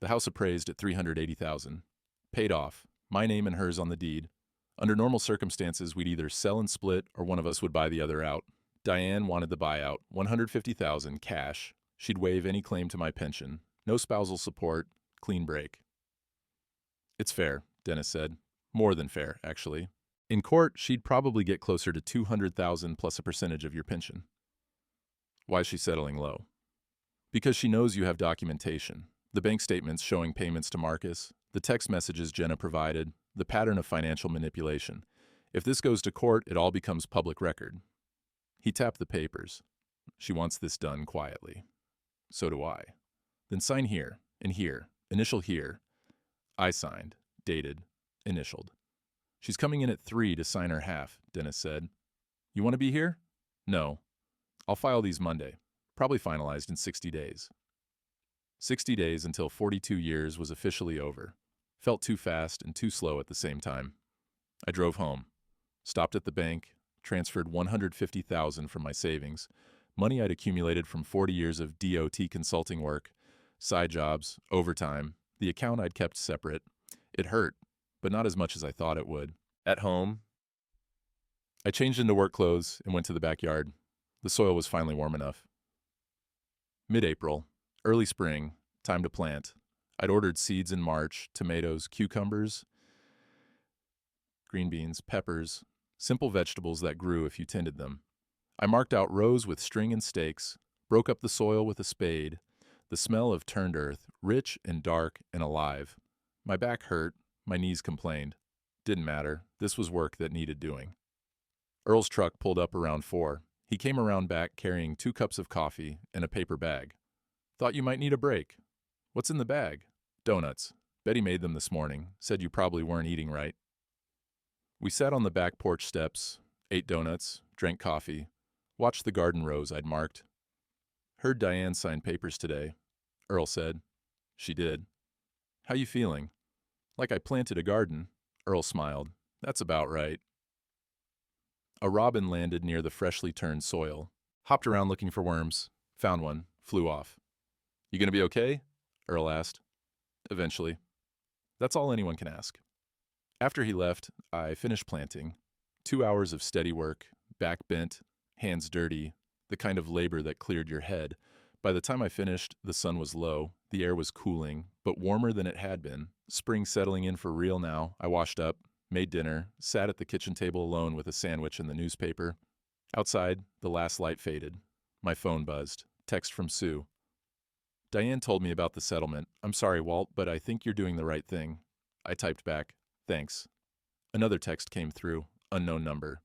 The house appraised at $380,000. Paid off. My name and hers on the deed. Under normal circumstances, we'd either sell and split or one of us would buy the other out. Diane wanted the buyout, $150,000 cash. She'd waive any claim to my pension. No spousal support. Clean break. It's fair, Dennis said. More than fair, actually. In court, she'd probably get closer to $200,000 plus a percentage of your pension. Why is she settling low? Because she knows you have documentation. The bank statements showing payments to Marcus, the text messages Jenna provided, the pattern of financial manipulation. If this goes to court, it all becomes public record. He tapped the papers. She wants this done quietly. So do I. Then sign here, and here, initial here. I signed, dated, initialed. She's coming in at 3 to sign her half, Dennis said. You want to be here? No. I'll file these Monday, probably finalized in 60 days. 60 days until 42 years was officially over. Felt too fast and too slow at the same time. I drove home, stopped at the bank, transferred $150,000 from my savings, money I'd accumulated from 40 years of DOT consulting work, side jobs, overtime, the account I'd kept separate. It hurt, but not as much as I thought it would. At home, I changed into work clothes and went to the backyard. The soil was finally warm enough. Mid-April, early spring, time to plant. I'd ordered seeds in March, tomatoes, cucumbers, green beans, peppers, simple vegetables that grew if you tended them. I marked out rows with string and stakes, broke up the soil with a spade, the smell of turned earth, rich and dark and alive. My back hurt, my knees complained. Didn't matter, this was work that needed doing. Earl's truck pulled up around 4. He came around back carrying 2 cups of coffee and a paper bag. Thought you might need a break. What's in the bag? Donuts. Betty made them this morning, said you probably weren't eating right. We sat on the back porch steps, ate donuts, drank coffee, watched the garden rows I'd marked. Heard Diane sign papers today, Earl said. She did. How you feeling? Like I planted a garden, Earl smiled. That's about right. A robin landed near the freshly turned soil, hopped around looking for worms, found one, flew off. You gonna be okay? Earl asked. Eventually. That's all anyone can ask. After he left, I finished planting. 2 hours of steady work, back bent, hands dirty, the kind of labor that cleared your head. By the time I finished, the sun was low, the air was cooling, but warmer than it had been. Spring settling in for real now. I washed up, made dinner, sat at the kitchen table alone with a sandwich and the newspaper. Outside, the last light faded. My phone buzzed. Text from Sue. Diane told me about the settlement. I'm sorry, Walt, but I think you're doing the right thing. I typed back, thanks. Another text came through, unknown number.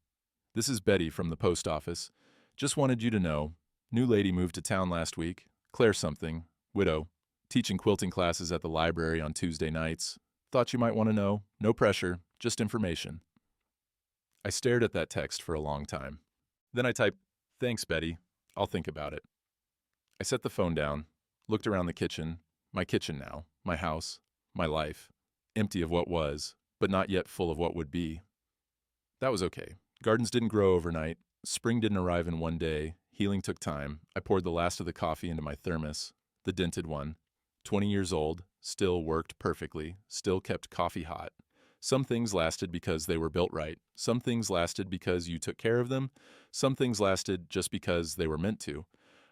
This is Betty from the post office. Just wanted you to know. New lady moved to town last week. Claire something, widow. Teaching quilting classes at the library on Tuesday nights. Thought you might want to know. No pressure, just information. I stared at that text for a long time. Then I typed, thanks, Betty. I'll think about it. I set the phone down, looked around the kitchen, my kitchen now, my house, my life, empty of what was, but not yet full of what would be. That was okay. Gardens didn't grow overnight. Spring didn't arrive in one day. Healing took time. I poured the last of the coffee into my thermos, the dented one. 20 years old, still worked perfectly, still kept coffee hot. Some things lasted because they were built right. Some things lasted because you took care of them. Some things lasted just because they were meant to.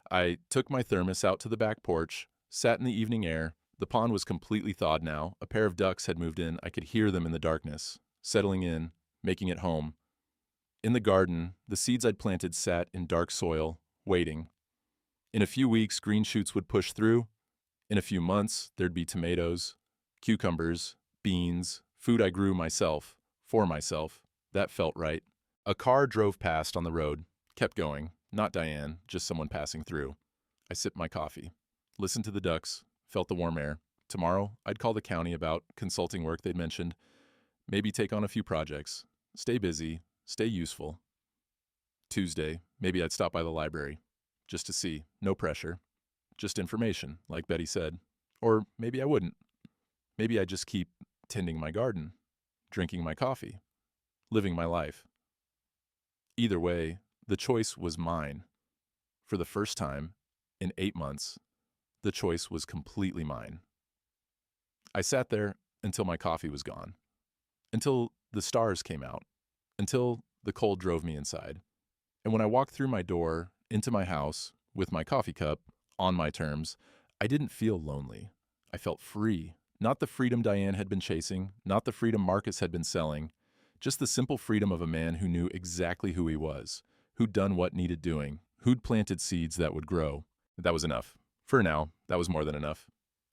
I took my thermos out to the back porch, sat in the evening air. The pond was completely thawed now. A pair of ducks had moved in. I could hear them in the darkness, settling in, making it home. In the garden, the seeds I'd planted sat in dark soil, waiting. In a few weeks, green shoots would push through. In a few months, there'd be tomatoes, cucumbers, beans, food I grew myself, for myself. That felt right. A car drove past on the road, kept going. Not Diane, just someone passing through. I sipped my coffee, listened to the ducks, felt the warm air. Tomorrow, I'd call the county about consulting work they'd mentioned, maybe take on a few projects, stay busy, stay useful. Tuesday, maybe I'd stop by the library, just to see, no pressure, just information, like Betty said. Or maybe I wouldn't. Maybe I'd just keep tending my garden, drinking my coffee, living my life. Either way, the choice was mine. For the first time in 8 months, the choice was completely mine. I sat there until my coffee was gone, until the stars came out, until the cold drove me inside. And when I walked through my door, into my house, with my coffee cup, on my terms, I didn't feel lonely. I felt free. Not the freedom Diane had been chasing, not the freedom Marcus had been selling, just the simple freedom of a man who knew exactly who he was, who'd done what needed doing, who'd planted seeds that would grow. That was enough. For now, that was more than enough.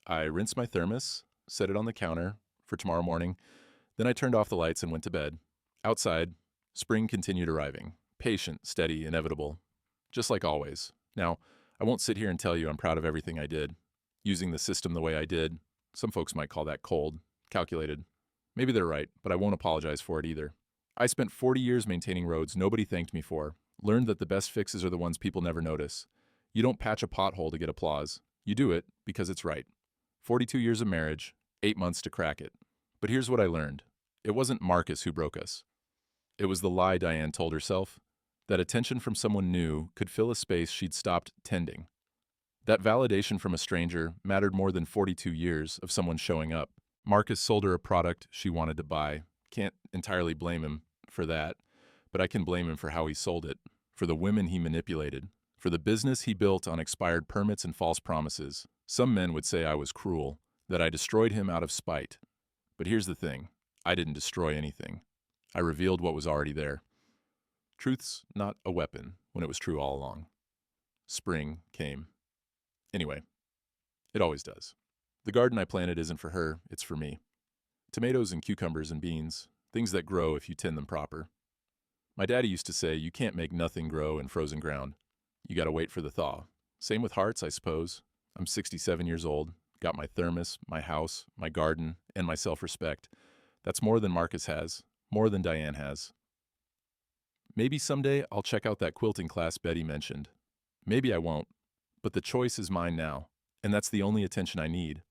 I rinsed my thermos, set it on the counter for tomorrow morning, then I turned off the lights and went to bed. Outside, spring continued arriving. Patient, steady, inevitable. Just like always. Now, I won't sit here and tell you I'm proud of everything I did. Using the system the way I did, some folks might call that cold, calculated. Maybe they're right, but I won't apologize for it either. I spent 40 years maintaining roads nobody thanked me for. Learned that the best fixes are the ones people never notice. You don't patch a pothole to get applause. You do it because it's right. 42 years of marriage, 8 months to crack it. But here's what I learned. It wasn't Marcus who broke us. It was the lie Diane told herself, that attention from someone new could fill a space she'd stopped tending. That validation from a stranger mattered more than 42 years of someone showing up. Marcus sold her a product she wanted to buy. Can't entirely blame him for that, but I can blame him for how he sold it, for the women he manipulated, for the business he built on expired permits and false promises. Some men would say I was cruel, that I destroyed him out of spite. But here's the thing. I didn't destroy anything. I revealed what was already there. Truth's not a weapon when it was true all along. Spring came. Anyway, it always does. The garden I planted isn't for her, it's for me. Tomatoes and cucumbers and beans, things that grow if you tend them proper. My daddy used to say, you can't make nothing grow in frozen ground. You gotta wait for the thaw. Same with hearts, I suppose. I'm 67 years old, got my thermos, my house, my garden, and my self-respect. That's more than Marcus has, more than Diane has. Maybe someday I'll check out that quilting class Betty mentioned. Maybe I won't, but the choice is mine now, and that's the only attention I need.